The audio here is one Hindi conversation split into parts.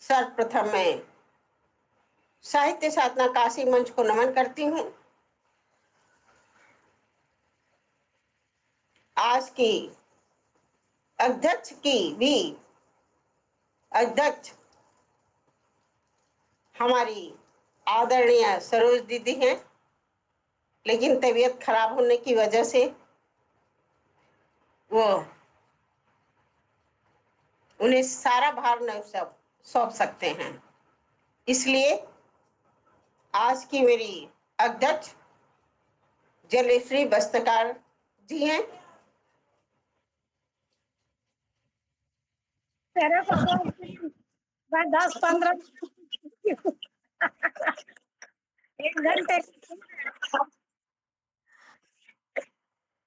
सर्वप्रथम मैं साहित्य साधना काशी मंच को नमन करती हूँ। आज की अध्यक्ष की भी अध्यक्ष हमारी आदरणीय सरोज दीदी हैं, लेकिन तबीयत खराब होने की वजह से वो उन्हें सारा भार नहीं सौंप सकते हैं। इसलिए आज की मेरी अध्यक्ष जलेश्री बस्तकार जी हैं। तेरे को 10-15 1 घंटे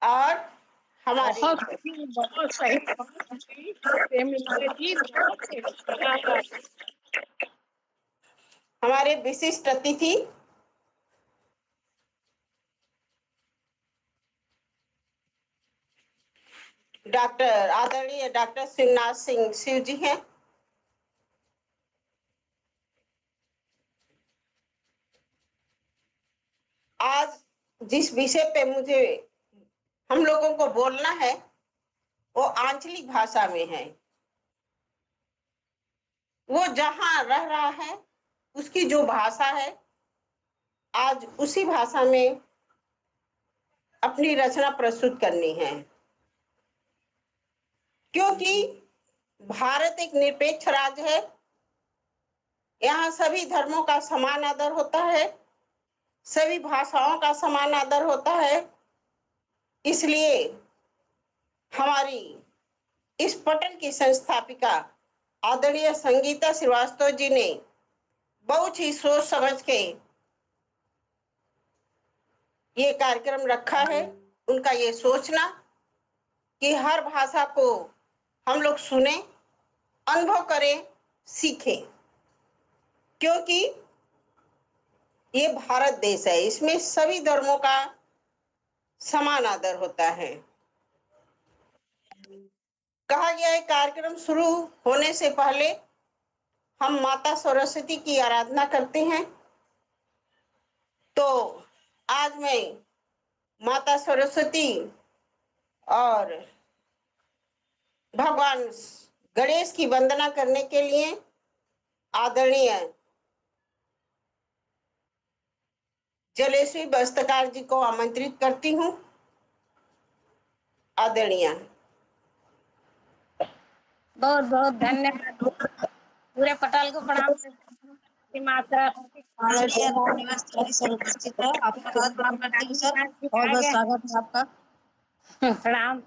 और हमारी बहुत सही हमारे विशिष्ट अतिथि आदरणीय डॉक्टर शिवनाथ सिंह शिव जी हैं। आज जिस विषय पे मुझे हम लोगों को बोलना है वो आंचलिक भाषा में है। वो जहां रह रहा है उसकी जो भाषा है, आज उसी भाषा में अपनी रचना प्रस्तुत करनी है, क्योंकि भारत एक निरपेक्ष राज्य है। यहाँ सभी धर्मों का समान आदर होता है, सभी भाषाओं का समान आदर होता है। इसलिए हमारी इस पटल की संस्थापिका आदरणीय संगीता श्रीवास्तव जी ने बहुत ही सोच समझ के ये कार्यक्रम रखा है। उनका ये सोचना कि हर भाषा को हम लोग सुने, अनुभव करें, सीखें, क्योंकि ये भारत देश है, इसमें सभी धर्मों का समान आदर होता है। कहा गया है कार्यक्रम शुरू होने से पहले हम माता सरस्वती की आराधना करते हैं। तो आज मैं माता सरस्वती और भगवान गणेश की वंदना करने के लिए आदरणीय जलेश्री बस्तकार जी को आमंत्रित करती हूँ। आदरणीय बहुत बहुत धन्यवाद। पूरे पटल को प्रणाम माता सर उपस्थित है, आपका बहुत प्रणाम करती हूँ सर। बहुत बहुत स्वागत है आपका। प्रणाम।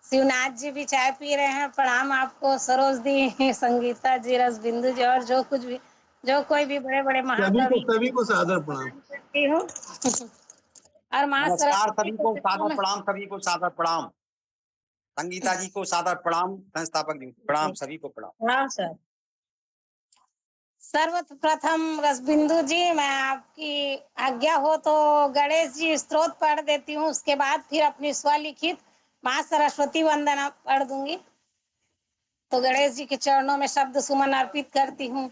शिवनाथ जी भी चाय पी रहे हैं। प्रणाम आपको सरोज दी, संगीता जी, रसबिंदु जी और जो कोई भी बड़े बड़े महाकवि सभी को सादर प्रणाम करती हूँ। और नमस्कार सभी को सादर प्रणाम, सभी को सादर प्रणाम। संगीता जी को सादर प्रणाम, संस्थापक जी प्रणाम, सभी को प्रणाम। प्रणाम सर। सर्वप्रथम रसबिंदु जी, मैं आपकी आज्ञा हो तो गणेश जी स्तोत्र पढ़ देती हूँ, उसके बाद फिर अपनी स्वलिखित माँ सरस्वती वंदना पढ़ दूंगी। तो गणेश जी के चरणों में शब्द सुमन अर्पित करती हूँ।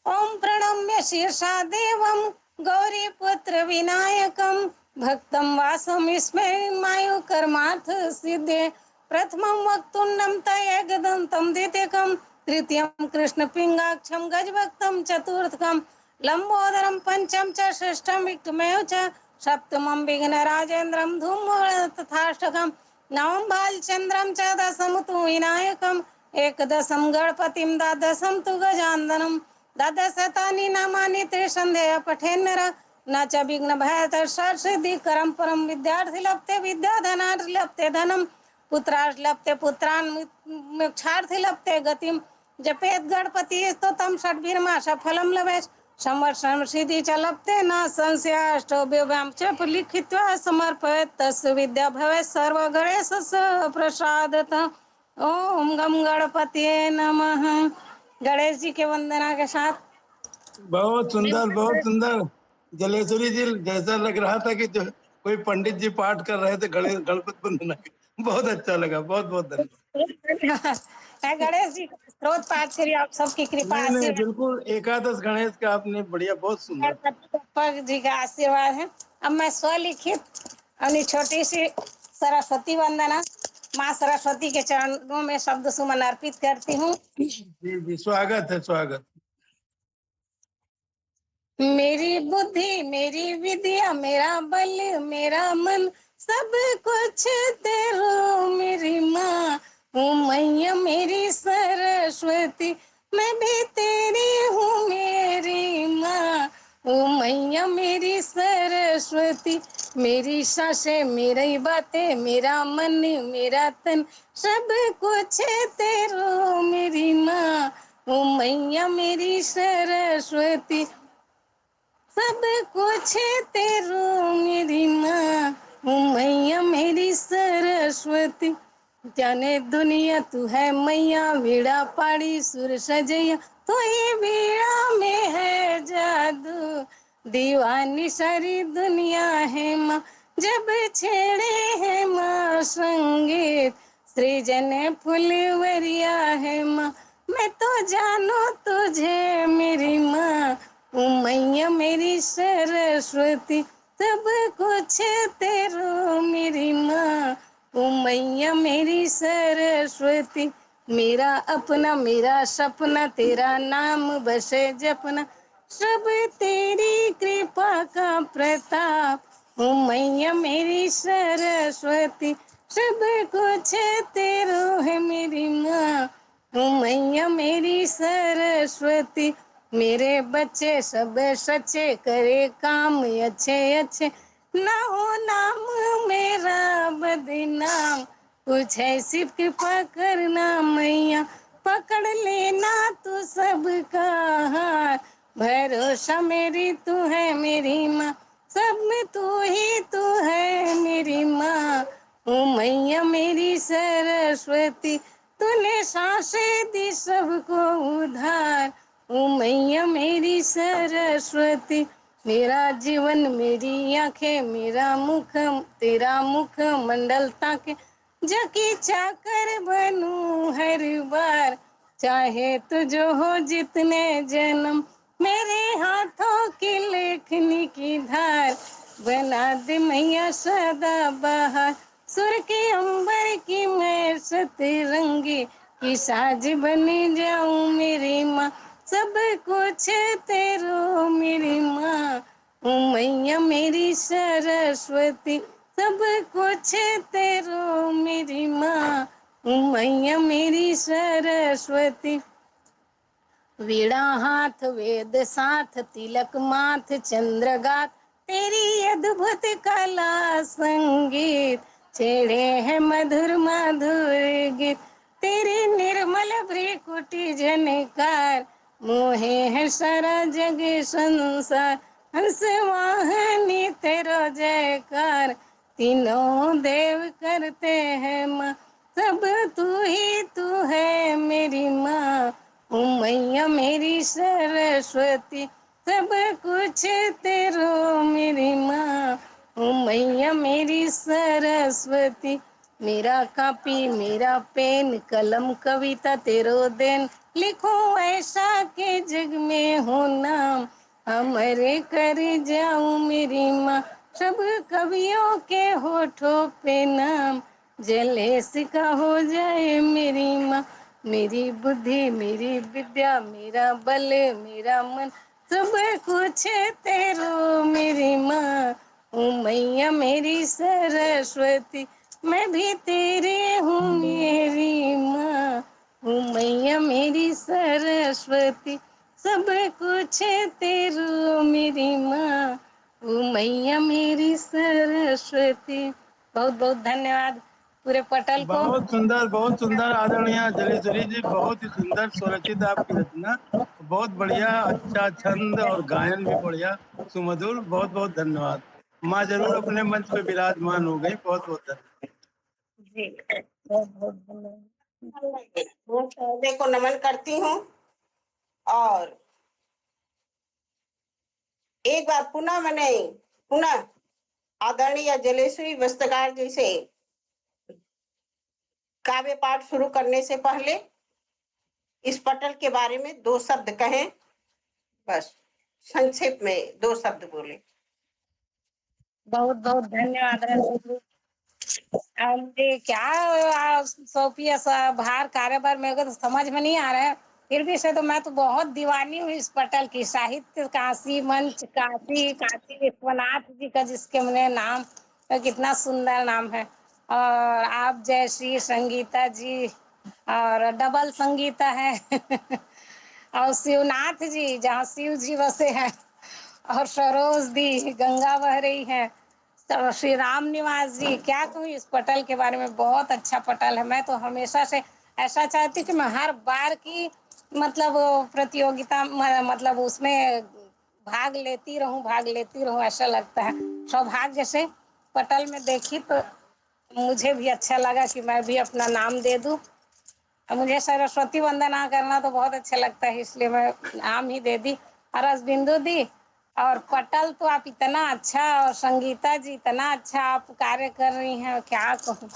ओम प्रणम्य शीर्षा देवम गौरी पुत्र विनायकम भक्तम वासम इसमें मायु कर्मार्थ सिद्धे प्रथमं वक्तुंडम तयगदंतम द्वितीयकम तृतीयं कृष्ण पिंगाक्षम गजभक्तम चतुर्थकम लंबोदरम पंचम च षष्ठम विक्टमेव च सप्तमं विघ्नराजेन्द्रम धूम तथाष्टकम नवम बालचंद्रम च दशम तु विनायकम एकदशम गणपतिम द्वादशम तु गजाननम द्वादशतानि नामानि त्रिसन्ध्यया पठेन्नर न च विघ्न भयत सिद्धि करम परम विद्यार्थी लभते विद्या धनार्थी लभते धनम पुत्रार्थ लभते पुत्रान् मोक्षार्थी लभते गतिम जपेत गणपति स्तोत्रम षड्भिर्मा सफलम लभेत संवत्सरं सिद्धि च लभते न संशयाष्टो व्योम च लिखित्वा समर्पयेत् तस्य विद्या भवेत् सर्वगणेशस्य प्रसादतः। ओम गम गणपतिये नमः। गणेश जी के वंदना के साथ। बहुत सुंदर जलेश्वरी जी, जैसा लग रहा था कि जो कोई पंडित जी पाठ कर रहे थे गणपति वंदना के। बहुत अच्छा लगा, बहुत बहुत धन्यवाद। मैं गणेश जी का स्त्रोत पाठ करी, आप सबकी कृपा नहीं नहीं आशीर्वाद, बिल्कुल, एकादश गणेश का आपने बढ़िया, बहुत सुंदर। गणपति बप्पा जी का आशीर्वाद है। अब मैं स्वलिखित अपनी छोटी सी सरस्वती वंदना माँ सरस्वती के चरणों में शब्द सुमन अर्पित करती हूँ। जी जी, स्वागत है, स्वागत। मेरी बुद्धि मेरी विद्या मेरा बल मेरा मन सब कुछ तेरो मेरी माँ हूँ, मैया मेरी सरस्वती मैं भी तेरी हूँ मेरी माँ हूँ, मैया मेरी सरस्वती। मेरी सांसें मेरी बातें मेरा मन मेरा तन सब कुछ तेरो मेरी माँ हूँ, मैया मेरी सरस्वती। सब कुछ तेरो मेरी माँ हूँ, मैया मेरी सरस्वती। जाने दुनिया तू है मैया, वीणा पाड़ी सुर सजैया तो ये वीणा में है जादू, दीवानी सारी दुनिया है माँ जब छेड़े है माँ संगीत, सृजन फुलवरिया है माँ मैं तो जानू तुझे मेरी माँ हूँ, मैया मेरी सरस्वती। सब कुछ तेरो मेरी माँ हूँ, मैया मेरी सरस्वती। मेरा अपना मेरा सपना तेरा नाम बसे जपना, सब तेरी कृपा का प्रताप हूँ, मैया मेरी सरस्वती। सब कुछ तेरो है मेरी माँ हूँ, मैया मेरी सरस्वती। मेरे बच्चे सब सच्चे करे काम अच्छे अच्छे, ना हो नाम मेरा बदनाम, कुछ ऐसी कृपा करना मैया पकड़ लेना तू सबका हाथ, भरोसा मेरी तू है मेरी माँ सब में तू है मेरी माँ हूँ, मैया मेरी सरस्वती। तूने सांसें दी सबको उधार हूँ, मैया मेरी सरस्वती। मेरा जीवन मेरी आंखें मेरा मुख तेरा मुख मंडल ताके, जकी चाकर बनूं हर बार, चाहे तो जो हो जितने जन्म मेरे हाथों की लेखनी की धार, बना दे मैया सदा बहार, सुर के अंबर की मैं सतरंगी की साज बन जाऊं मेरी माँ सब कुछ तेरो मेरी माँ हूँ, मैया मेरी सरस्वती। सब कुछ तेरो मेरी माँ हूँ, मैया मेरी सरस्वती। वीणा हाथ वेद साथ तिलक माथ चंद्रगात, तेरी अद्भुत कला संगीत छेड़े है मधुर मधुर गीत, तेरी निर्मल भ्रिकुटी झनकार मोहे है सारा जग संसार, हंस वाहनी तेरो जयकार तीनों देव करते हैं माँ सब तू है मेरी माँ हूँ, मैया मेरी सरस्वती। सब कुछ तेरो मेरी माँ हूँ, मैया मेरी सरस्वती। मेरा कापी मेरा पेन कलम कविता तेरो देन, लिखूं ऐसा के जग में हो नाम हमारे कर जाऊं मेरी माँ सब कवियों के होठों पे नाम, जलेस का हो जाए मेरी माँ। मेरी बुद्धि मेरी विद्या मेरा बल मेरा मन सब कुछ तेरो मेरी माँ हूँ, मैया मेरी सरस्वती। मैं भी तेरे हूँ मेरी माँ हूँ, मैया मेरी सरस्वती। सब कुछ तेरो मेरी माँ हूँ, मैया मेरी सरस्वती। बहुत बहुत धन्यवाद पूरे पटल को। बहुत सुंदर आदरणीय जलेश्वरी जी, बहुत ही सुंदर स्वरचित आपकी रचना, बहुत बढ़िया, अच्छा छंद और गायन भी बढ़िया सुमधुर। बहुत बहुत धन्यवाद। माँ जरूर अपने मंच पे विराजमान हो गई। बहुत बहुत धन्यवाद। जी बहुत बहुत धन्यवाद। पौधे को नमन करती हूँ और एक बार पुनः आदरणीय जलेश्वरी वस्त्रकार जी से काव्य पाठ शुरू करने से पहले इस पटल के बारे में 2 शब्द कहें, बस संक्षेप में 2 शब्द बोले। बहुत बहुत धन्यवाद रंजीत जी। मुझे क्या सौंपी ऐसा भार कार्यभार मेरे को तो समझ में नहीं आ रहा है, फिर भी से तो मैं तो बहुत दीवानी हूँ इस पटल की। साहित्य काशी मंच काशी, काशी विश्वनाथ जी का जिसके मैंने नाम, कितना सुंदर नाम है। और आप जैसी संगीता जी, और डबल संगीता है और शिवनाथ जी जहाँ शिव जी बसे हैं, और सरोज दी गंगा बह रही है, तो श्री राम निवास जी, क्या कहूँ इस पटल के बारे में। बहुत अच्छा पटल है। मैं तो हमेशा से ऐसा चाहती कि मैं हर बार की मतलब प्रतियोगिता मतलब उसमें भाग लेती रहूं, ऐसा लगता है। सौभाग्य से पटल में देखी तो मुझे भी अच्छा लगा कि मैं भी अपना नाम दे दूं। मुझे सरस्वती वंदना करना तो बहुत अच्छा लगता है, इसलिए मैं नाम ही दे दी। और रसबिंदु दी और पटल तो आप इतना अच्छा, और संगीता जी इतना अच्छा आप कार्य कर रही हैं, क्या कहूँ।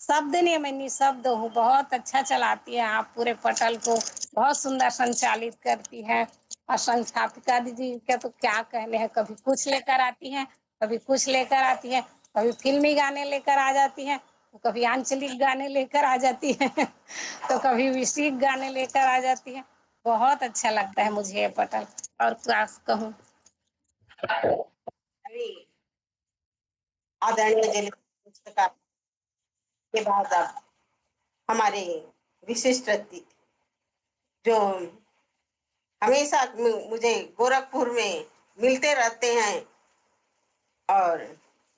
शब्द नहीं, मैं निशब्द हूँ। बहुत अच्छा चलाती हैं आप पूरे पटल को, बहुत सुंदर संचालित करती हैं। और संस्थापिका दीदी का तो क्या कहने हैं, कभी कुछ लेकर आती हैं, कभी कुछ लेकर आती हैं, कभी फिल्मी गाने लेकर आ जाती हैं, तो कभी आंचलिक गाने लेकर आ जाती हैं तो कभी विशिक गाने लेकर आ जाती हैं। बहुत अच्छा लगता है मुझे ये पटल, और क्या कहूँ। अभी आदरणीय जिला पुरस्कार के बाद अब हमारे विशिष्ट अतिथि जो हमेशा मुझे गोरखपुर में मिलते रहते हैं, और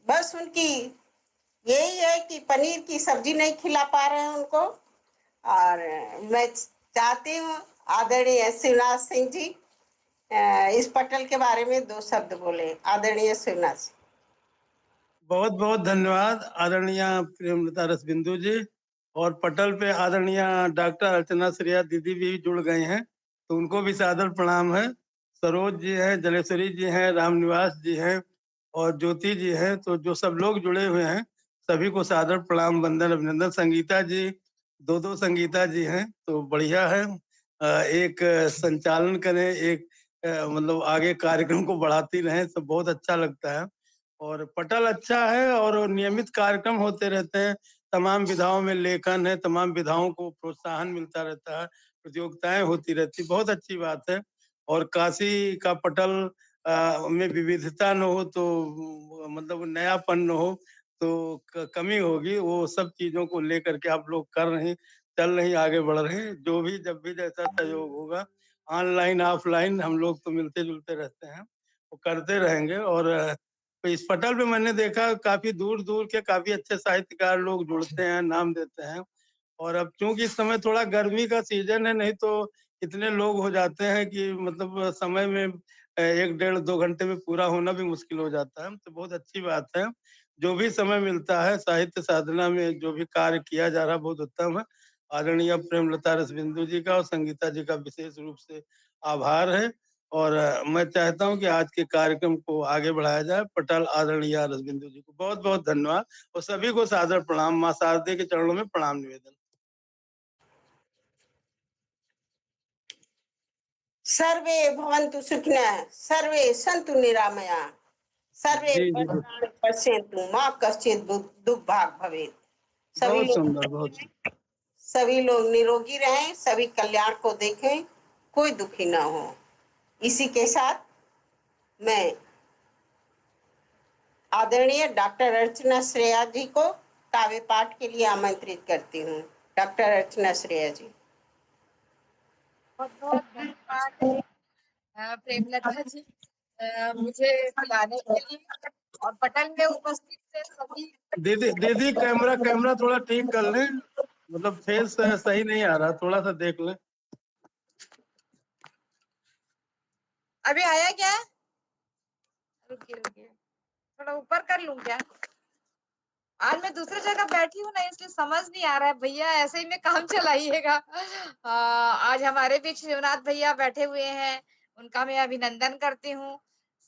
बस उनकी यही है कि पनीर की सब्जी नहीं खिला पा रहे हैं उनको, और मैं चाहती हूँ आदरणीय शिवनाथ सिंह जी इस पटल के बारे में 2 शब्द बोले। आदरणीय शिवनाथ सिंह। बहुत बहुत धन्यवाद आदरणीय प्रेमलता रसबिंदु जी। और पटल पे आदरणीय डॉक्टर अर्चना श्रेया दीदी भी जुड़ गए हैं, तो उनको भी सादर प्रणाम है। सरोज जी हैं, जलेश्वरी जी हैं, रामनिवास जी हैं और ज्योति जी हैं, तो जो सब लोग जुड़े हुए हैं सभी को सादर प्रणाम, वंदन, अभिनंदन। संगीता जी, 2 संगीता जी हैं, तो बढ़िया है। एक संचालन करें, एक मतलब आगे कार्यक्रम को बढ़ाती रहें, तो बहुत अच्छा लगता है। और पटल अच्छा है और नियमित कार्यक्रम होते रहते हैं। तमाम विधाओं में लेखन है, तमाम विधाओं को प्रोत्साहन मिलता रहता है, प्रतियोगिताएं होती रहती, बहुत अच्छी बात है। और काशी का पटल में विविधता न हो तो मतलब नयापन न हो तो कमी होगी। वो सब चीजों को लेकर के आप लोग कर रहे हैं, चल रही, आगे बढ़ रहे हैं। जो भी जब भी जैसा सहयोग होगा, ऑनलाइन ऑफलाइन हम लोग तो मिलते जुलते रहते हैं, वो करते रहेंगे। और तो इस पटल पे मैंने देखा काफी दूर दूर के काफी अच्छे साहित्यकार लोग जुड़ते हैं, नाम देते हैं। और अब चूंकि इस समय थोड़ा गर्मी का सीजन है, नहीं तो इतने लोग हो जाते हैं कि मतलब समय में 1 डेढ़ 2 घंटे में पूरा होना भी मुश्किल हो जाता है। तो बहुत अच्छी बात है, जो भी समय मिलता है साहित्य साधना में जो भी कार्य किया जा रहा है बहुत उत्तम है। आदरणीय प्रेमलता रसबिंदु जी का और संगीता जी का विशेष रूप से आभार है। और मैं चाहता हूं कि आज के कार्यक्रम को आगे बढ़ाया जाए। पटल आदरणीय रसबिंदु जी को बहुत बहुत धन्यवाद, और सभी को सादर प्रणाम। मां शारदे के चरणों में प्रणाम निवेदन। सर्वे भवन्तु सुखिनः, सर्वे सन्तु निरामया, सर्वे जी जी, भद्राणि पश्यन्तु मा कश्चित् दुर्भाग् भवेत्। सभी बहुत लोग सुंदर, बहुत सुंदर। सभी लोग निरोगी रहें, सभी कल्याण को देखें, कोई दुखी ना हो। इसी के साथ मैं आदरणीय डॉक्टर अर्चना श्रेया जी को काव्य पाठ के लिए आमंत्रित करती हूँ। डॉक्टर अर्चना श्रेया जी। बहुत बहुत धन्यवाद प्रेमलता जी, मुझे बुलाने के लिए और पटल में उपस्थित से सभी। दीदी दीदी, कैमरा कैमरा थोड़ा ठीक कर लें, मतलब फेस सही नहीं आ रहा, थोड़ा सा देख लें। अभी आया क्या? रुकिए रुकिए, थोड़ा ऊपर कर लूं क्या? आज मैं दूसरी जगह बैठी हूँ ना, इसलिए समझ नहीं आ रहा है। भैया ऐसे ही में काम चलाइएगा। आज हमारे बीच शिवनाथ भैया बैठे हुए हैं, उनका मैं अभिनंदन करती हूँ।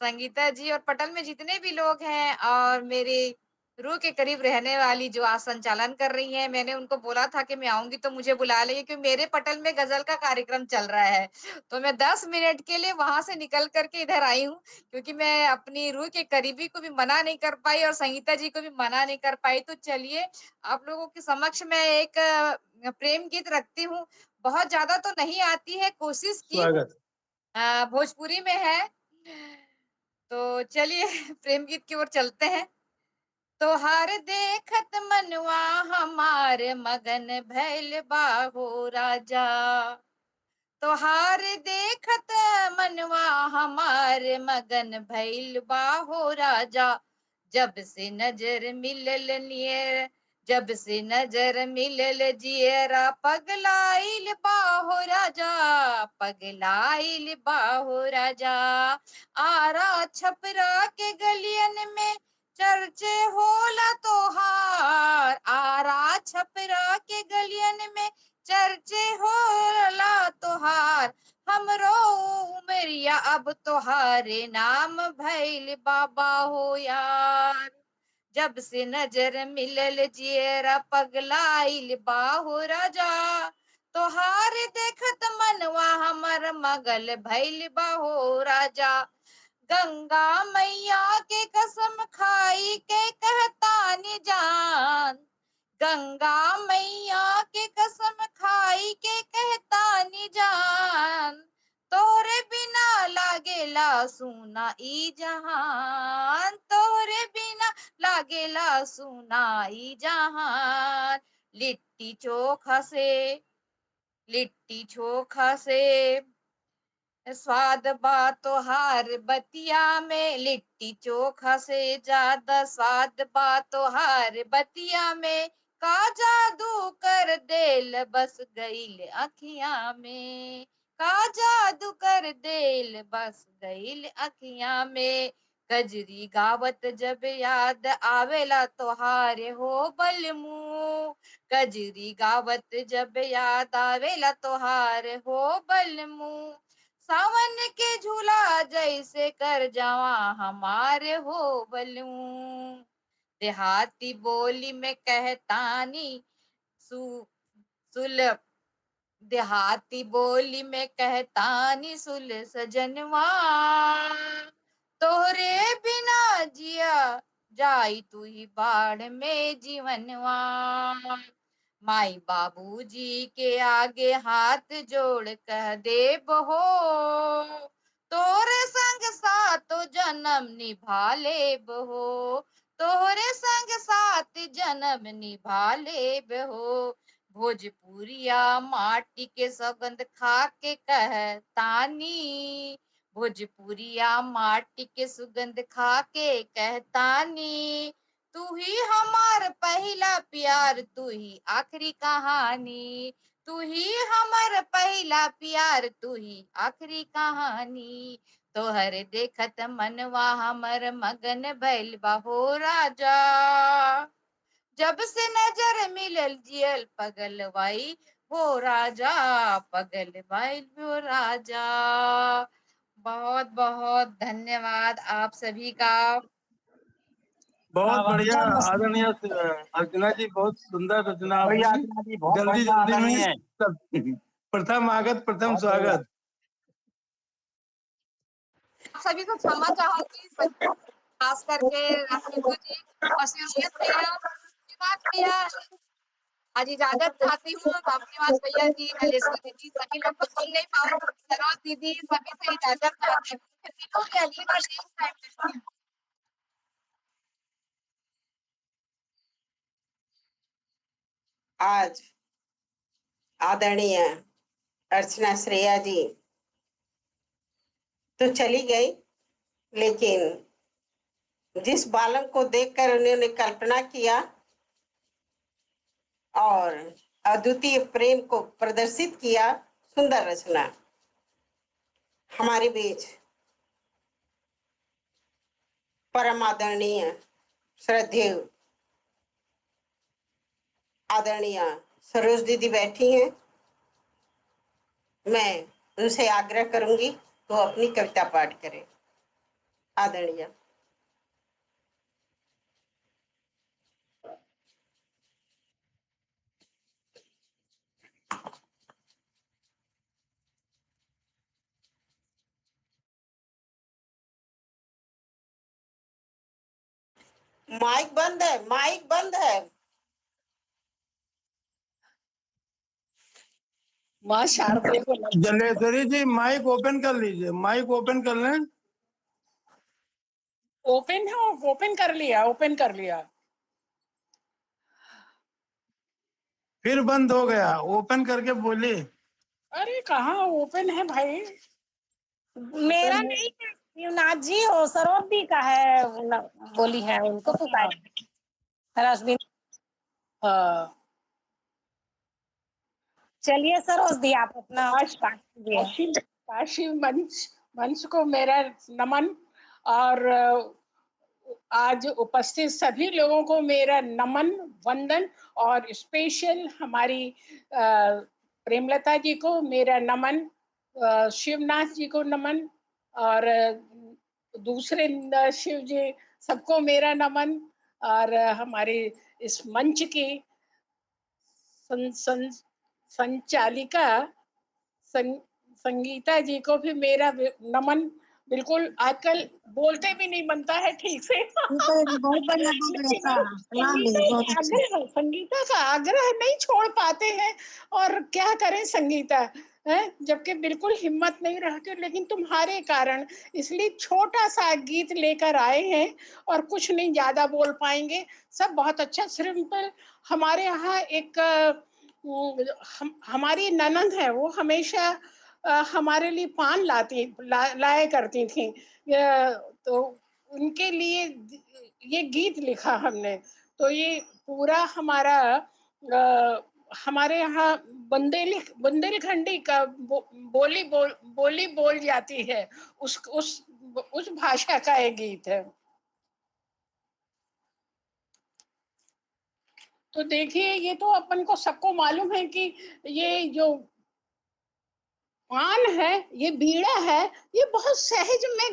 संगीता जी और पटल में जितने भी लोग हैं, और मेरे रूह के करीब रहने वाली जो आज संचालन कर रही हैं, मैंने उनको बोला था कि मैं आऊँगी तो मुझे बुला लेंगे क्योंकि मेरे पटल में गज़ल का कार्यक्रम चल रहा है। तो मैं 10 मिनट के लिए वहाँ से निकल कर के इधर आई हूँ क्योंकि मैं अपनी रूह के करीबी को भी मना नहीं कर पाई और संगीता जी को भी मना नहीं कर पाई। तो चलिए आप लोगों के समक्ष मैं एक प्रेम गीत रखती हूँ। बहुत ज़्यादा तो नहीं आती है, कोशिश की स्वागत। भोजपुरी में है। तो चलिए प्रेम गीत की ओर चलते हैं। तोहार देखत मनवा हमार मगन भैल बाहो राजा। तोहार देखत मनवा हमार मगन भैल बाहो राजा। जब से नजर मिलल नियर जब से नजर मिलल जियरा पगलाइल बाहो राजा। पगलाइल बाहो राजा। आरा छपरा के गलियन में चर्चे होला तोहार। आरा छपरा के गलियन में चर्चे होला तोहार। हमरो उमरिया अब तोहारे नाम भैल बाबा हो यार। जब से नजर मिलल जियरा पगलाइल बाहो राजा। तोहार देखत मनवा हमर मगल भैल बाहो राजा। गंगा मैया के कसम खाई के कहतानी जान। गंगा मैया के कसम खाई के कहतानी जान। तोरे बिना लागेला सुना ई जहान। तोरे बिना लागेला सुना ई जहान। लिट्टी चोखा से लिट्टी चोखा से स्वाद बा तोहार बतिया में। लिट्टी चोखा से ज्यादा स्वाद बा तोहार बतिया में। का जादू कर देल बस गईल अखिया में। का जादू कर देल बस गईल अखिया में। कजरी गावत जब याद आवेला तोहार हो बलमू। कजरी गावत जब याद आवेला तोहार हो बलमू। सावन के झूला जैसे कर जावा हमारे हो बलूं। देहाती बोली में कहतानी सु सुलभ। देहाती बोली में कहतानी सुल सजनवा। तोहरे बिना जिया जाई तू ही बाढ़ में जीवनवा। माई बाबूजी के आगे हाथ जोड़ कह दे बहो। तोरे संग सातो जन्म निभा ले बहो। तोरे संग सात जन्म निभा ले बहो। भोजपुरिया माटी के सौगंध खा के कहतानी। भोजपुरिया माटी के सुगंध खा के कहतानी। तू ही हमार पहला प्यार तू ही आखिरी कहानी। तू ही हमार पहला प्यार तू ही आखिरी कहानी। तोहर देखत मनवा हमर मगन भैल बाहो राजा। जब से नजर मिलल जियल पगलवाई वो राजा। पगलवाई वो राजा। बहुत बहुत धन्यवाद आप सभी का। बहुत बढ़िया आदरणीय अर्चना जी, बहुत सुंदर रचना बढ़िया आपकी। अर्चना जी, बहुत जल्दी बढ़िया जल्दी में आदरणीय। सब प्रथम आगत प्रथम बहुत बढ़िया। स्वागत। आप सभी को क्षमा चाहूंगी खास करके रफीकू जी और शिवजीत भैया आज इजाजत चाहती हूँ। बाबूनिवास भैया जी, नलेश्वर दीदी, सभी लोग को सुन नहीं पाऊंगी। सरोज दीदी, सभी से इजाजत चाहती हूँ। मिलूंगी अगली बार नेक्स्ट टाइम। आज आदरणीय अर्चना श्रेया जी तो चली गई, लेकिन जिस बालक को देखकर उन्होंने कल्पना किया और अद्वितीय प्रेम को प्रदर्शित किया, सुंदर रचना हमारे बीच परम आदरणीय श्रद्धेय आदरणीय सरोज दीदी बैठी हैं। मैं उनसे आग्रह करूंगी तो अपनी कविता पाठ करें। आदरणीय। माइक बंद है, माइक बंद है। माँ शारदे को जलेश्वरी जी माइक ओपन कर लीजिए, माइक ओपन कर लें। ओपन है, ओपन कर लिया, ओपन कर लिया। फिर बंद हो गया, ओपन करके बोलिए। अरे कहाँ ओपन है भाई? मेरा नहीं है, शिवनाथ जी और सरोज दी का है, बोली है उनको पुकारिए। रश्मि, हाँ। चलिए सरोज दी आप अपना काशी बात कीजिए। काशी काशी मंच मंच को मेरा नमन, और आज उपस्थित सभी लोगों को मेरा नमन वंदन, और स्पेशल हमारी प्रेमलता जी को मेरा नमन, शिवनाथ जी को नमन, और दूसरे शिव जी सबको मेरा नमन, और हमारे इस मंच की संचालिका संगीता जी को भी मेरा नमन। बिल्कुल आजकल बोलते भी नहीं बनता है ठीक से बहुत बढ़िया बोल रहे लेकिन हैं, सलाम दी बहुत अच्छे। संगीता का आग्रह नहीं छोड़ पाते हैं, और क्या करें संगीता है, जबकि बिल्कुल हिम्मत नहीं रहती, लेकिन तुम्हारे कारण इसलिए छोटा सा गीत लेकर आए हैं, और कुछ नहीं ज्यादा बोल पाएंगे। सब बहुत अच्छा सिंपल। हमारे यहाँ एक हमारी ननंद है, वो हमेशा हमारे लिए पान लाया करती थी। तो उनके लिए ये गीत लिखा हमने। तो ये पूरा हमारा हमारे यहाँ बुंदेलखंडी का बोली बोल जाती है, उस भाषा का ये गीत है। तो देखिए, ये तो अपन को सबको मालूम है कि ये जो पान है, ये बीड़ा है, ये बहुत सहज में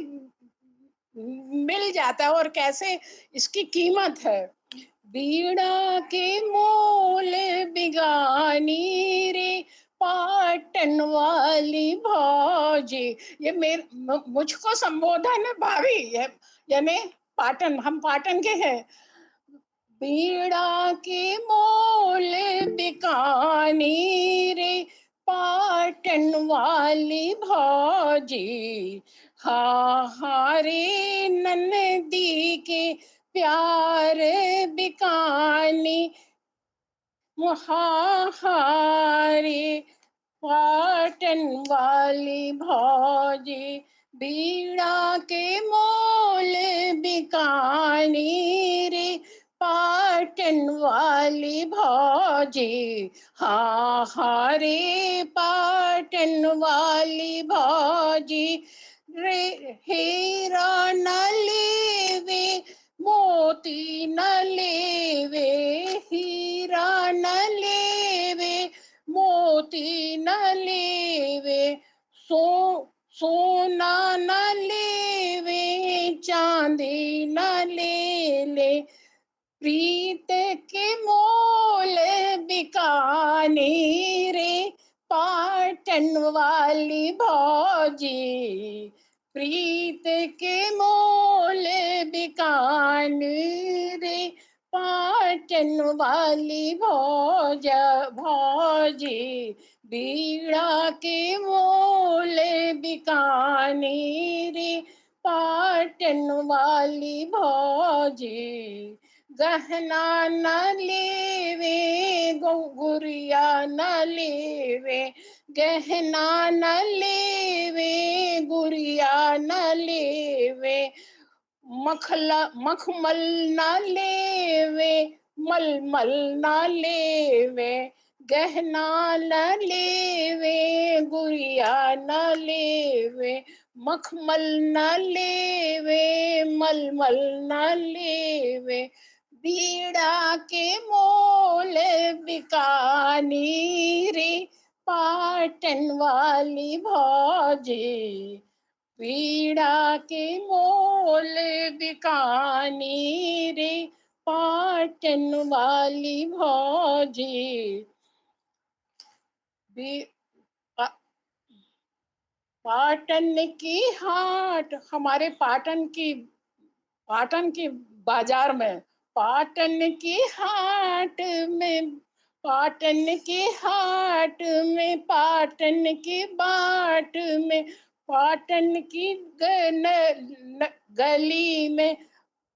मिल जाता है, और कैसे इसकी कीमत है। बीड़ा के मोल बिगानी रे, पाटन वाली भौजी। ये मुझको संबोधन है भाभी, यानी पाटन, हम पाटन के हैं। बीड़ा के मोल बिकानी रे, पाटन वाली भौजी। हारे ननदी के प्यार बिकानी, हारे पाटन वाली भौजी। बीड़ा के मोल बिकानी रे, पाटन वाली भौजी। हारे पाटन वाली भौजी रे। हीरा न लेवे, मोती न लेवे, हीरा न लेवे, मोती न लेवे, सोना न लेवे, चांदी न ले। प्रीत के मोल बिकानी रे, पाटन वाली भौजी। प्रीत के मोल बिकानी रे, पाटन वाली भौजी। बीड़ा के मोल बिकानी रे, पाटन वाली भौजी। गहना न लेवे, गुड़िया न लेवे, गहना न लेवे, गुड़िया न लेवे, मखमल न लेवे, मलमल न लेवे, गहना न लेवे, गुड़िया न लेवे, मखमल न लेवे, मलमल न लेवे। बीड़ा के मोल बिकानी रे, पाटन वाली भौजी। बीड़ा के मोल बिकानी रे, पाटन वाली भौजी। पाटन की हाट, हमारे पाटन की पाटन की बाजार में, पाटन की हाट में, पाटन की हाट में, पाटन की बाट में, पाटन की गली में,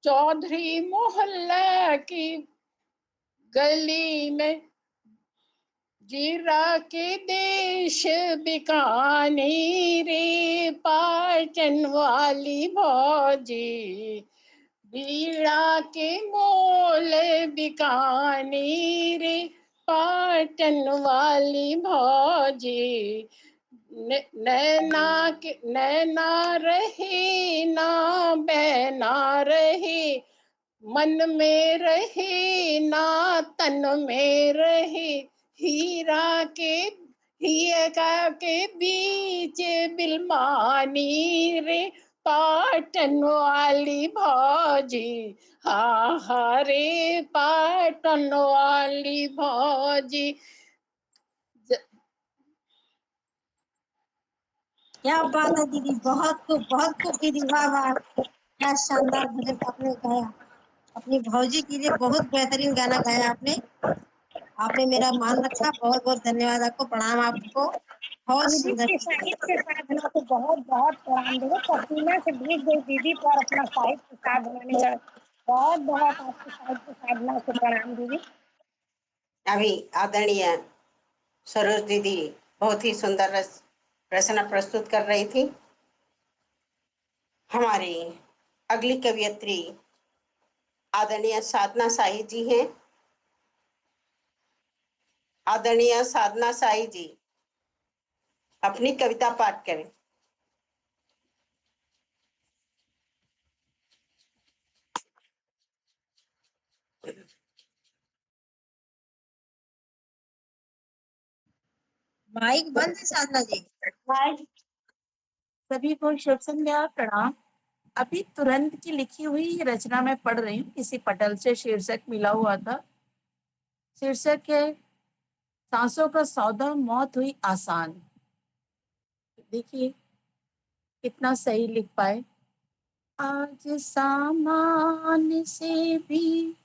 चौधरी मोहल्ला की गली में, जीरा के देश बिकानी रे पाटन वाली भौजी, बीड़ा के मोल बिकानी रे पाटन वाली भौजी, नैना रहे ना बहना रहे, मन में रहे ना तन में रहे, हीरा के बीच बिलमानी रे पाटन वाली भौजी, हा रे पाटन वाली भौजी। क्या बात है दीदी, बहुत खूब दीदी, वाह वाह, क्या शानदार भजन आपने गाया। अपनी भौजी के लिए बहुत बेहतरीन गाना गाया आपने। आपने मेरा मान रखा, बहुत बहुत धन्यवाद आपको, प्रणाम आपको, बहुत दीदी सुंदर। की साहित्य साधना को बहुत बहुत प्रणाम देंगे। पसीना से भीग गई दीदी पर अपना साहित्य साधना ने चढ़, बहुत बहुत आपकी साहित्य साधना को प्रणाम दीदी। अभी आदरणीय सरोज दीदी बहुत ही सुंदर रचना प्रस्तुत कर रही थी। हमारी अगली कवियत्री आदरणीय साधना साही जी हैं। आदरणीय साधना साही जी अपनी कविता पाठ करें। माइक बंद है साधना जी। सभी को शुभ संध्या, प्रणाम। अभी तुरंत की लिखी हुई रचना मैं पढ़ रही हूँ, किसी पटल से शीर्षक मिला हुआ था। शीर्षक है सांसों का सौदा, मौत हुई आसान। देखिए कितना सही लिख पाए। आज सामान से भी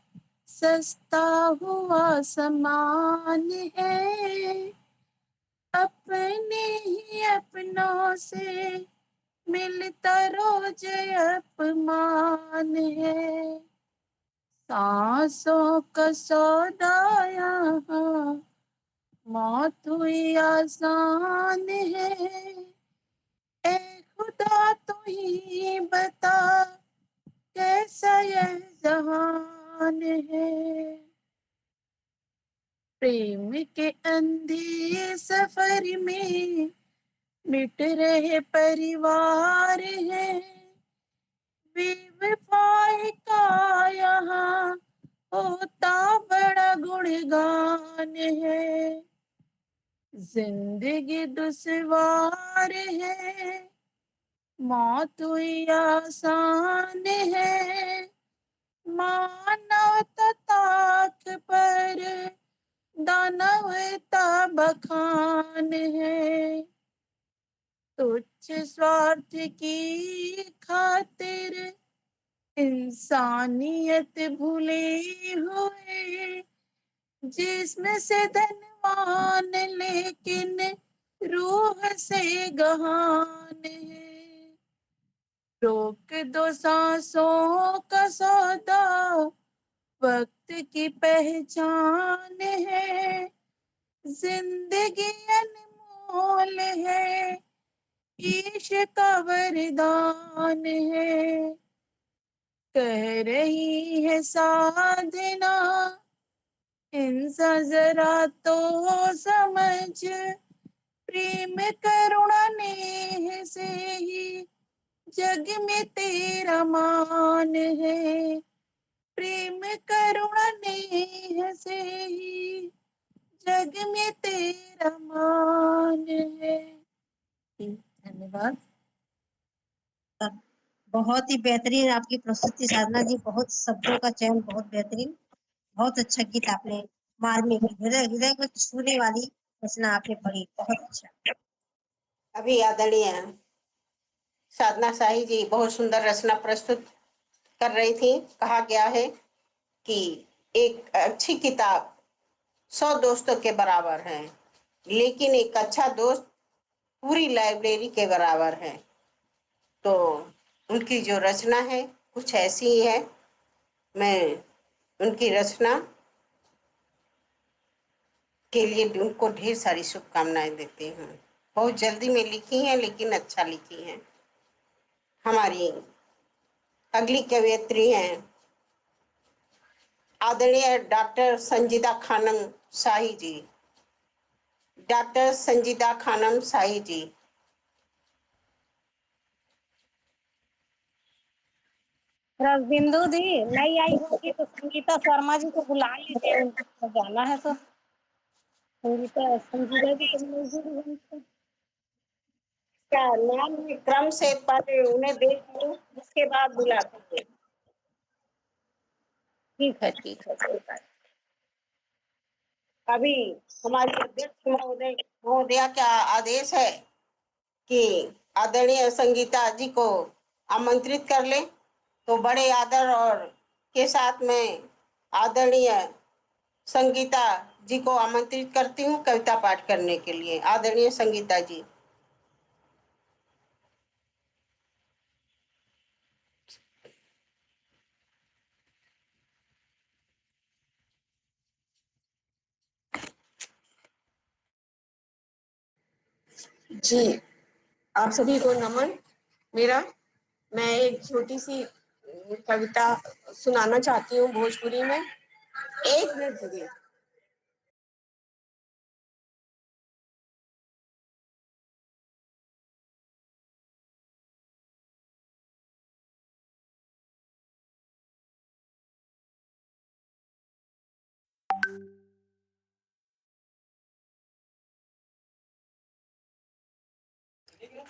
सस्ता हुआ समान है, अपने ही अपनों से मिलता रोज अपमान है। सांसों का सौदा यहाँ, मौत हुई आसान है। ए खुदा तू ही बता कैसा यह जहान है। प्रेम के अंधे सफर में मिट रहे परिवार है, बेवफाई का यहाँ होता बड़ा गुणगान है। जिंदगी दुश्वार है, मौत हुई आसान है। मानवता ताक पर दानवता बखान है। तुच्छ स्वार्थ की खातिर इंसानियत भूले हुए, जिसमें से धनवान लेकिन रूह से गहान है। रोक दो सांसों का सौदा, वक्त की पहचान है। जिंदगी अनमोल है, ईश्वर का वरदान है। कह रही है साधना, इंसान जरा तो समझ, प्रेम करुणा नेह से ही जग में तेरा मान है। प्रेम करुणा नेह से ही जग में तेरा मान है। धन्यवाद। बहुत ही बेहतरीन आपकी प्रस्तुति साधना जी, बहुत शब्दों का चयन बहुत बेहतरीन, बहुत अच्छा गीत आपने, मार्मिक हृदय हृदय को छूने वाली रचना आपने पढ़ी, बहुत अच्छा। अभी आदरणीय साधना साही जी बहुत सुंदर रचना प्रस्तुत कर रही थी, कहा गया है कि एक अच्छी किताब 100 दोस्तों के बराबर है, लेकिन एक अच्छा दोस्त पूरी लाइब्रेरी के बराबर है। तो उनकी जो रचना है कुछ ऐसी ही है। मैं उनकी रचना के लिए उनको ढेर सारी शुभकामनाएं देती हूँ। बहुत जल्दी में लिखी हैं, लेकिन अच्छा लिखी हैं। हमारी अगली कवयित्री हैं आदरणीय डॉक्टर संजीदा खानम शाही जी। डॉक्टर संजीदा खानम शाही जी। रसबिंदु दी नहीं आई होगी तो संगीता शर्मा जी को बुला लीजिए, उनको जाना है तो। संजीदा जी को मजदूरी है उनका। क्या नाम में क्रम से पहले उन्हें देख लूं, उसके बाद बुलाती हूँ। ठीक है ठीक है, कोई बात अभी हमारी अध्यक्ष महोदया का आदेश है कि आदरणीय संगीता जी को आमंत्रित कर ले, तो बड़े आदर और के साथ में आदरणीय संगीता जी को आमंत्रित करती हूँ कविता पाठ करने के लिए। आदरणीय संगीता जी। जी, आप सभी को नमन मेरा। मैं एक छोटी सी कविता सुनाना चाहती हूँ भोजपुरी में। 1 मिनट दीजिए।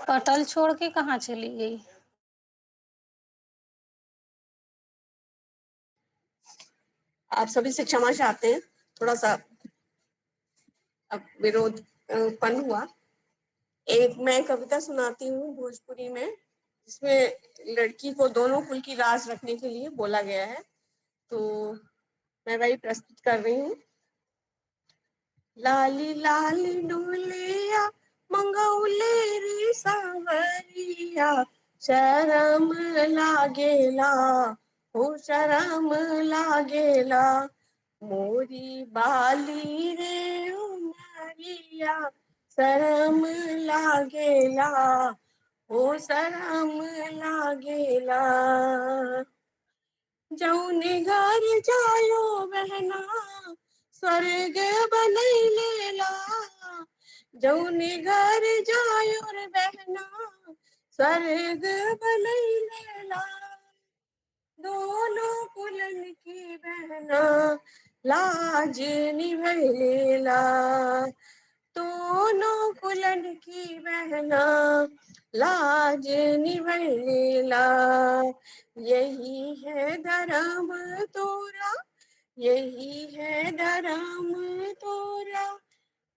पटल छोड़ के कहाँ चली गई? आप सभी से क्षमा चाहते हैं, थोड़ा सा अब विरोध उत्पन्न हुआ। एक मैं कविता सुनाती हूँ भोजपुरी में, जिसमें लड़की को दोनों कुल की राज रखने के लिए बोला गया है, तो मैं वही प्रस्तुत कर रही हूँ। लाली लाली डोलिया मंगौले रे सांवरिया, शरम लागेला हो शरम लागेला, मोरी बाली रे उमरिया, शरम लागेला हो शरम लागेला। जौने घर जायो बहना स्वर्ग बनैलेला, जौने घर जायो रे बहना स्वर्ग बनैलेला, दोनों कुलन की बहना लाज निभैलेला, दोनों कुलन की बहना लाज निभैलेला। यही है धर्म तोरा, यही है धर्म तोरा,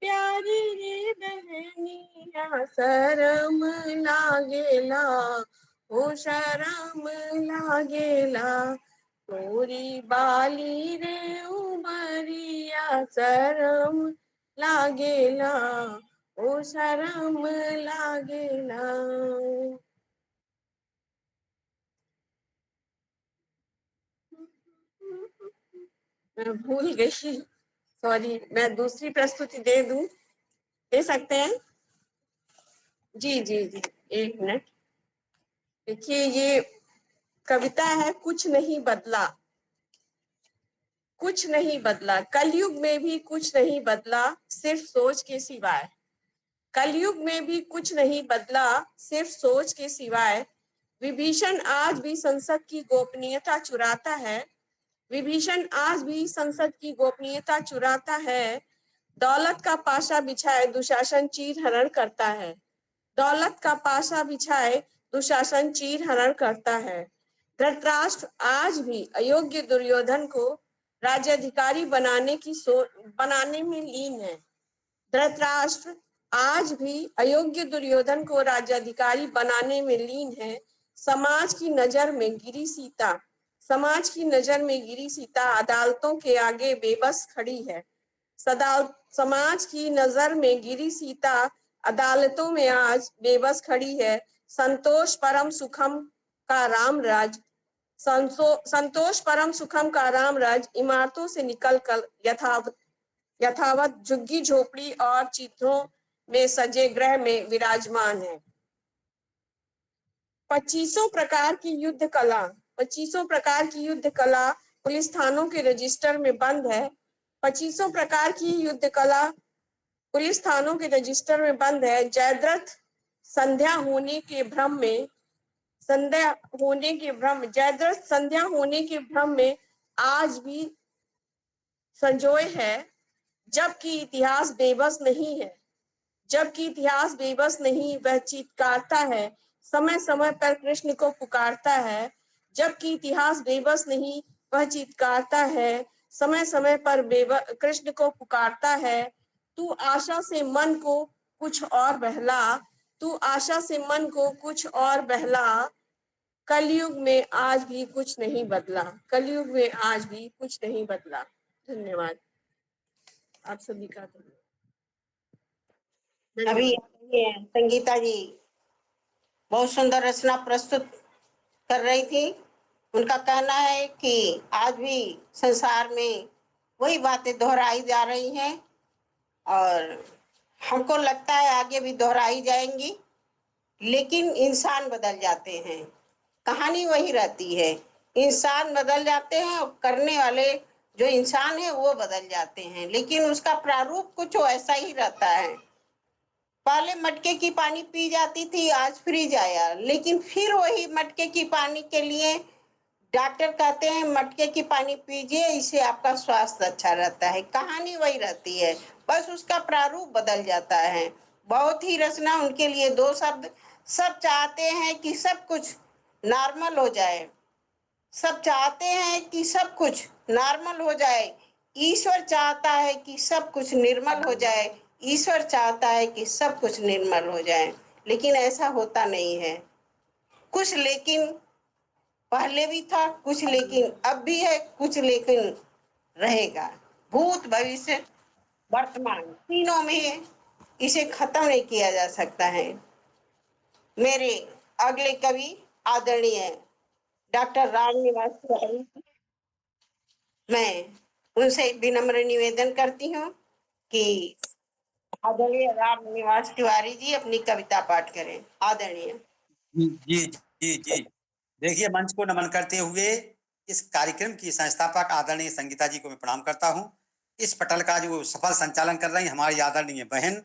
प्यारी रे बहनिया शरम लागेला ओ शरम लागेला, तोरी बाली रे उमरिया शरम लागेला ओ शरम लागेला। मैं भूल गई, सॉरी। मैं दूसरी प्रस्तुति दे सकते हैं? जी जी जी, 1 मिनट। देखिए, ये कविता है कुछ नहीं बदला। कुछ नहीं बदला कलयुग में भी, कुछ नहीं बदला सिर्फ सोच के सिवाय, कलयुग में भी कुछ नहीं बदला सिर्फ सोच के सिवाय, विभीषण आज भी संसद की गोपनीयता चुराता है, विभीषण आज भी संसद की गोपनीयता चुराता है, दौलत का पाशा बिछाए दुशासन चीर हरण करता है, दौलत का पाशा बिछाए दुशासन चीर हरण करता है, धृतराष्ट्र आज भी अयोग्य दुर्योधन को राज्याधिकारी बनाने में लीन है, धृतराष्ट्र आज भी अयोग्य दुर्योधन को राज्याधिकारी बनाने में लीन है, समाज की नजर में गिरी सीता समाज की नजर में गिरी सीता अदालतों के आगे बेबस खड़ी है। समाज की नजर में गिरी सीता अदालतों में आज बेबस खड़ी है। संतोष परम सुखम का राम राज, संतोष परम सुखम का राम राज इमारतों से निकल कर यथावत झुग्गी झोपड़ी और चित्रों में सजे गृह में विराजमान है। 2500 प्रकार की युद्ध कला, 2500 प्रकार की युद्ध कला पुलिस थानों के रजिस्टर में बंद है। 2500 प्रकार की युद्ध कला पुलिस थानों के रजिस्टर में बंद है। जयद्रथ संध्या होने के भ्रम में जयद्रथ संध्या होने के भ्रम में आज भी संजोए है, जबकि इतिहास बेबस नहीं है। जबकि इतिहास बेबस नहीं, वह चीत्कारता है, समय समय पर कृष्ण को पुकारता है। जबकि इतिहास बेबस नहीं, वह चीत्कारता है, समय समय पर कृष्ण को पुकारता है। तू आशा से मन को कुछ और बहला, तू आशा से मन को कुछ और बहला। कलयुग में आज भी कुछ नहीं बदला, कलयुग में आज भी कुछ नहीं बदला। धन्यवाद आप सभी का। अभी ये संगीता जी बहुत सुंदर रचना प्रस्तुत कर रही थी। उनका कहना है कि आज भी संसार में वही बातें दोहराई जा रही हैं और हमको लगता है आगे भी दोहराई जाएंगी, लेकिन इंसान बदल जाते हैं, कहानी वही रहती है। इंसान बदल जाते हैं और करने वाले जो इंसान है वो बदल जाते हैं, लेकिन उसका प्रारूप कुछ ऐसा ही रहता है। पहले मटके की पानी पी जाती थी, आज फ्रिज आया, लेकिन फिर वही मटके की पानी के लिए डॉक्टर कहते हैं मटके की पानी पीजिए, इससे आपका स्वास्थ्य अच्छा रहता है। कहानी वही रहती है, बस उसका प्रारूप बदल जाता है। बहुत ही रचना उनके लिए 2 शब्द। सब चाहते हैं कि सब कुछ नॉर्मल हो जाए, सब चाहते हैं कि सब कुछ नॉर्मल हो जाए। ईश्वर चाहता है कि सब कुछ निर्मल हो जाए, ईश्वर चाहता है कि सब कुछ निर्मल हो जाए, लेकिन ऐसा होता नहीं है। कुछ लेकिन पहले भी था, कुछ लेकिन अब भी है, कुछ लेकिन रहेगा। भूत भविष्य वर्तमान तीनों में है, इसे खत्म नहीं किया जा सकता है। मेरे अगले कवि आदरणीय डॉक्टर रामनिवास तिवारी, मैं उनसे विनम्र निवेदन करती हूँ कि आदरणीय रामनिवास तिवारी जी अपनी कविता पाठ करें। आदरणीय जी जी जी। देखिए, मंच को नमन करते हुए इस कार्यक्रम की संस्थापक आदरणीय संगीता जी को मैं प्रणाम करता हूं। इस पटल का जो सफल संचालन कर रही हमारी आदरणीय बहन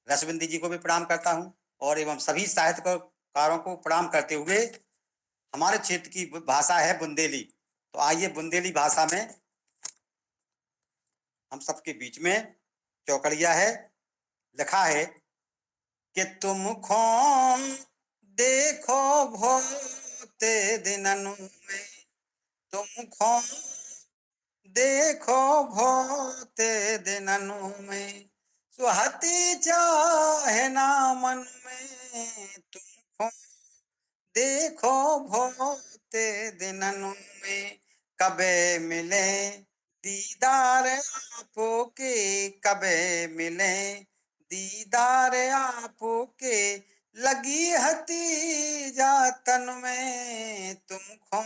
रसबिंदी जी को भी प्रणाम करता हूं और एवं सभी साहित्यकारों को प्रणाम करते हुए हमारे क्षेत्र की भाषा है बुंदेली, तो आइए बुंदेली भाषा में हम सबके बीच में चौकड़िया है, लिखा है कि तुम खो देखो भोते दिननु में, तुम खो देखो भोते दिननु में, सुहती चाहे ना मन में, तुम खो देखो भोते दिननु में, कबे मिले दीदार आपो के, कबे मिले दीदार आपो के, लगी हती जातन में, तुम खो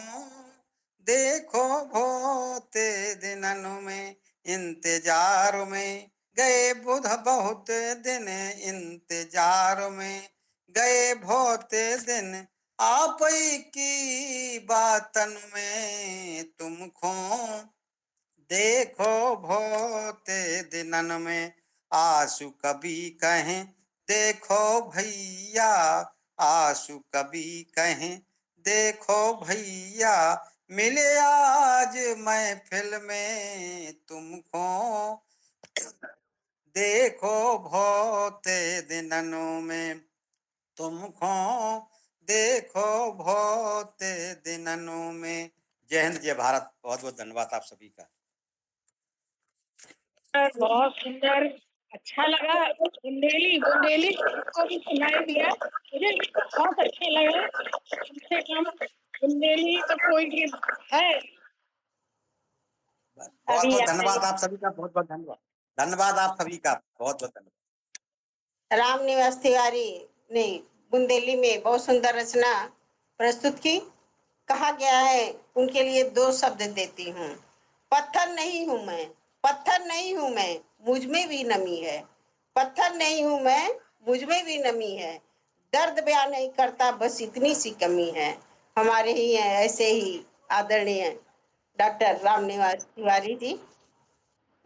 देखो भोते दिननु में, इंतजार में गए बुध बहुत दिन, इंतजार में गए भोते दिन, आप की बातन में, तुम खो देखो भोते दिनन में, आंसू कभी कहें देखो भैया, आंसू कभी कहें देखो भैया, मिले आज महफिल में, तुमको देखो भोते दिननों में, तुमको देखो भोते दिननों में। जय हिंद, जय भारत। बहुत बहुत धन्यवाद आप सभी का। बहुत सुंदर, अच्छा लगा। बुंदेली बुंदेली को भी सुनाई दिया, मुझे भी बहुत अच्छा लगा। कम से कम बुंदेली तो कोई भी है। बहुत अभी बहुत आए धन्यवाद आप सभी का, बहुत बहुत धन्यवाद। धन्यवाद आप सभी का, बहुत बहुत धन्यवाद। राम निवास तिवारी ने बुंदेली में बहुत सुंदर रचना प्रस्तुत की। कहा गया है, उनके लिए 2 शब्द देती हूँ। पत्थर नहीं हूं मैं, पत्थर नहीं हूं मैं, मुझ में भी नमी है। पत्थर नहीं हूं मैं, मुझ में भी नमी है। दर्द बयान नहीं करता, बस इतनी सी कमी है। हमारे ही हैं ऐसे ही आदरणीय डॉक्टर राम निवास तिवारी जी।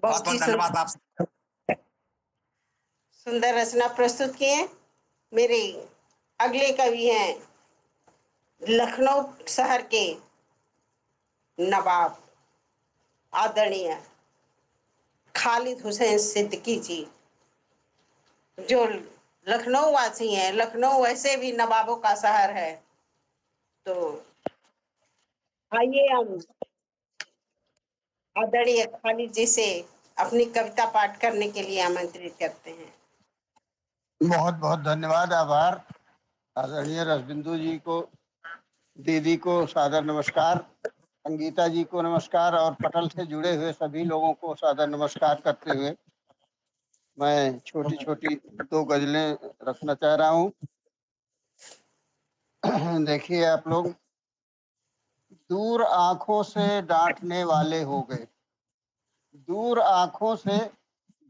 बहुत बहुत ही बहुत धन्यवाद आप सुंदर रचना प्रस्तुत किए। मेरे अगले कवि हैं लखनऊ शहर के नवाब आदरणीय खालिद हुसैन सिद्दीकी जी, जो लखनऊ वासी हैं। लखनऊ वैसे भी नवाबों का शहर है। तो आइए हम आदरणीय खालिद जी से अपनी कविता पाठ करने के लिए आमंत्रित करते हैं। बहुत बहुत धन्यवाद, आभार। आदरणीय रसबिंदु जी को, दीदी को सादर नमस्कार, संगीता जी को नमस्कार और पटल से जुड़े हुए सभी लोगों को सादर नमस्कार करते हुए मैं छोटी छोटी 2 गजलें रखना चाह रहा हूँ। देखिए आप लोग, दूर आंखों से डांटने वाले हो गए, दूर आंखों से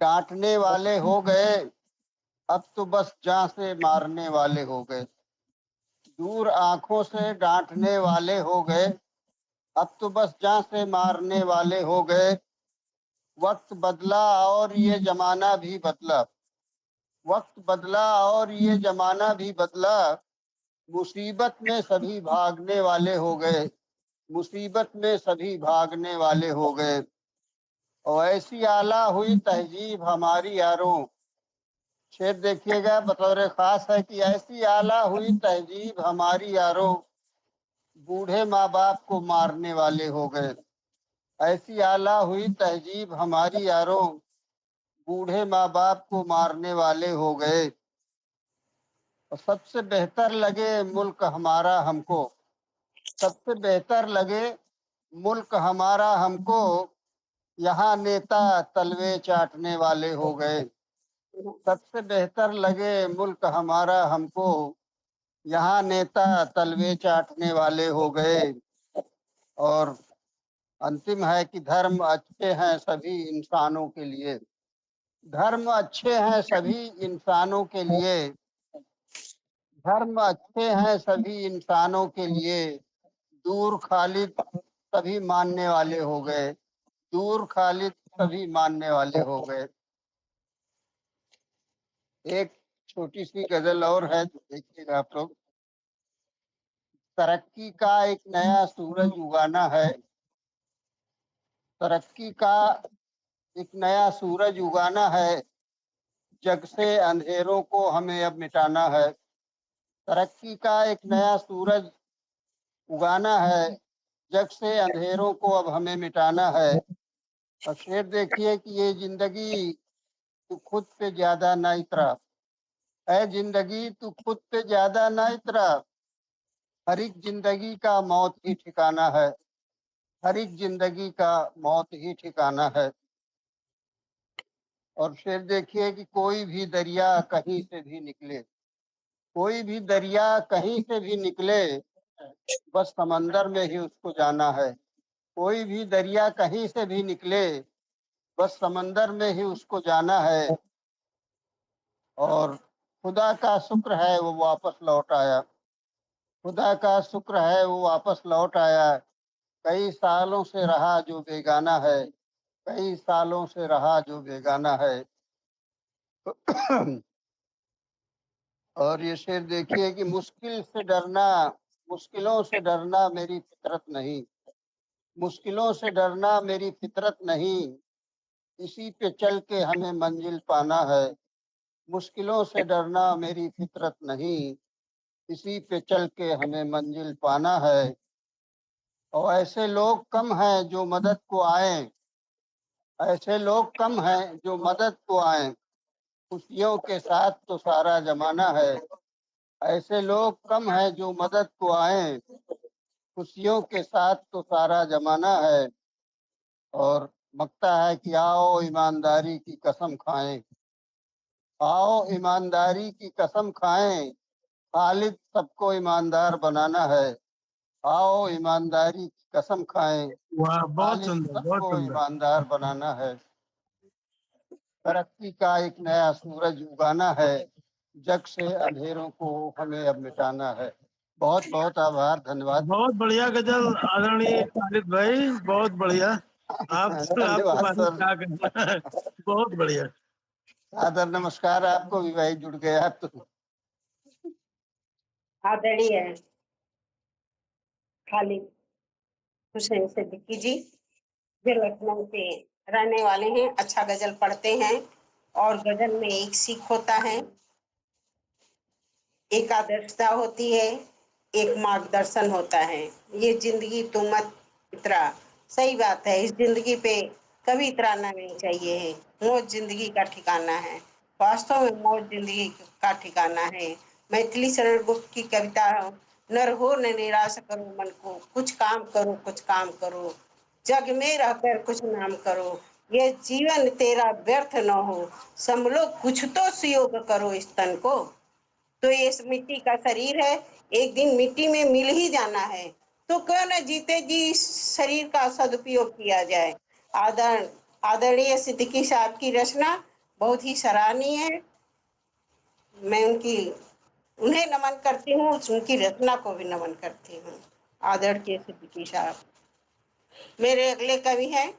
डांटने वाले हो गए, अब तो बस जान से मारने वाले हो गए। दूर आंखों से डांटने वाले हो गए, अब तो बस जान से मारने वाले हो गए। वक्त बदला और ये जमाना भी बदला, वक्त बदला और ये जमाना भी बदला, मुसीबत में सभी भागने वाले हो गए, मुसीबत में सभी भागने वाले हो गए। और ऐसी आला हुई तहजीब हमारी यारों, शेर देखिएगा बतौर खास है कि ऐसी आला हुई तहजीब हमारी यारों, बूढ़े माँ बाप को मारने वाले हो गए। ऐसी आला हुई तहजीब हमारी यारों, बूढ़े माँ बाप को मारने वाले हो गए। और सबसे बेहतर लगे मुल्क हमारा हमको, सबसे बेहतर लगे मुल्क हमारा हमको, यहाँ नेता तलवे चाटने वाले हो गए। सबसे बेहतर लगे मुल्क हमारा हमको, यहाँ नेता तलवे चाटने वाले हो गए। और अंतिम है कि धर्म अच्छे हैं सभी इंसानों के लिए, धर्म अच्छे हैं सभी इंसानों के लिए, धर्म अच्छे हैं सभी इंसानों के लिए, दूर खालिद सभी मानने वाले हो गए, दूर खालिद सभी मानने वाले हो गए। एक छोटी सी गजल और है, देखिएगा आप लोग। तरक्की का एक नया सूरज उगाना है, तरक्की का एक नया सूरज उगाना है, जग से अंधेरों को हमें अब मिटाना है। तरक्की का एक नया सूरज उगाना है, जग से अंधेरों को अब हमें मिटाना है। और शेर देखिए कि ये जिंदगी तू खुद पे ज्यादा ना इतरा, ऐ जिंदगी तू खुद पे ज्यादा ना इतरा, हर एक जिंदगी का मौत ही ठिकाना है, हर एक जिंदगी का मौत ही ठिकाना है। और फिर देखिए कि कोई भी दरिया कहीं से भी निकले, कोई भी दरिया कहीं से भी निकले, बस समंदर में ही उसको जाना है। कोई भी दरिया कहीं से भी निकले, बस समंदर में ही उसको जाना है। और खुदा का शुक्र है वो वापस लौट आया, खुदा का शुक्र है वो वापस लौट आया। कई सालों से रहा जो बेगाना है, कई सालों से रहा जो बेगाना है। और ये शेर देखिए कि मुश्किल से डरना, मुश्किलों से डरना मेरी फितरत नहीं, मुश्किलों से डरना मेरी फितरत नहीं, इसी पे चल के हमें मंजिल पाना है। मुश्किलों से डरना मेरी फितरत नहीं, इसी पे चल के हमें मंजिल पाना है। और ऐसे लोग कम हैं जो मदद को आए, ऐसे लोग कम हैं जो मदद को आए, खुशियों के साथ तो सारा जमाना है। ऐसे लोग कम हैं जो मदद को आए, खुशियों के साथ तो सारा जमाना है, और मकता है कि आओ ईमानदारी की कसम खाएं, आओ ईमानदारी की कसम खाएं, खालिद सबको ईमानदार बनाना है, आओ ईमानदारी की कसम खाएं, वाह, बहुत खालिद सुंदर, बहुत सबको सुंदर। ईमानदार बनाना है। तरक्की का एक नया सूरज उगाना है, जग से अंधेरों को हमें अब मिटाना है। बहुत बहुत आभार, धन्यवाद। बहुत बढ़िया गजल आदरणीय खालिद भाई, बहुत बढ़िया। आपको धन्यवाद बारे में सर, क्या कहना है? बहुत बढ़िया। आदर नमस्कार आपको भी भाई, जुड़ गया तो। आदरणीय खालिद हुसैन सिद्दीकी जी, जो लखनऊ के रहने वाले हैं, अच्छा गजल पढ़ते हैं और गजल में एक सीख होता है, एक आदर्शता होती है, एक मार्गदर्शन होता है। ये जिंदगी तू मत इतरा, सही बात है। इस जिंदगी पे कभी इतराना नहीं चाहिए है। मौज जिंदगी का ठिकाना है, वास्तव में मौज जिंदगी का ठिकाना है। मैथिली शरण गुप्त की कविता, नर हो न निराश करो मन को, कुछ काम करो, कुछ काम करो, जग में रहकर कुछ नाम करो, ये जीवन तेरा व्यर्थ न हो, संभलो कुछ तो सुयोग करो इस तन को। तो ये इस मिट्टी का शरीर है, एक दिन मिट्टी में मिल ही जाना है, तो क्यों न जीते जी इस शरीर का सदुपयोग किया जाए। आदरणीय सिद्दीकी साहब की रचना बहुत ही सराहनीय है। मैं उन्हें नमन करती हूँ, उनकी रचना को भी नमन करती हूँ। आदरणीय सिद्दीकी साहब। मेरे अगले कवि हैं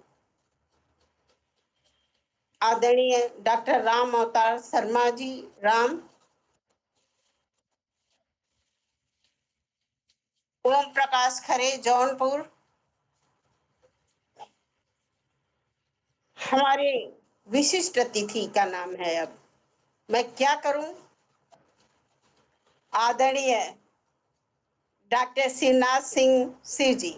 आदरणीय डॉक्टर राम अवतार शर्मा जी। राम। ओम प्रकाश खरे, जौनपुर। हमारे विशिष्ट अतिथि का नाम है, अब मैं क्या करूं। आदरणीय डॉक्टर शिवनाथ सिंह शिव जी,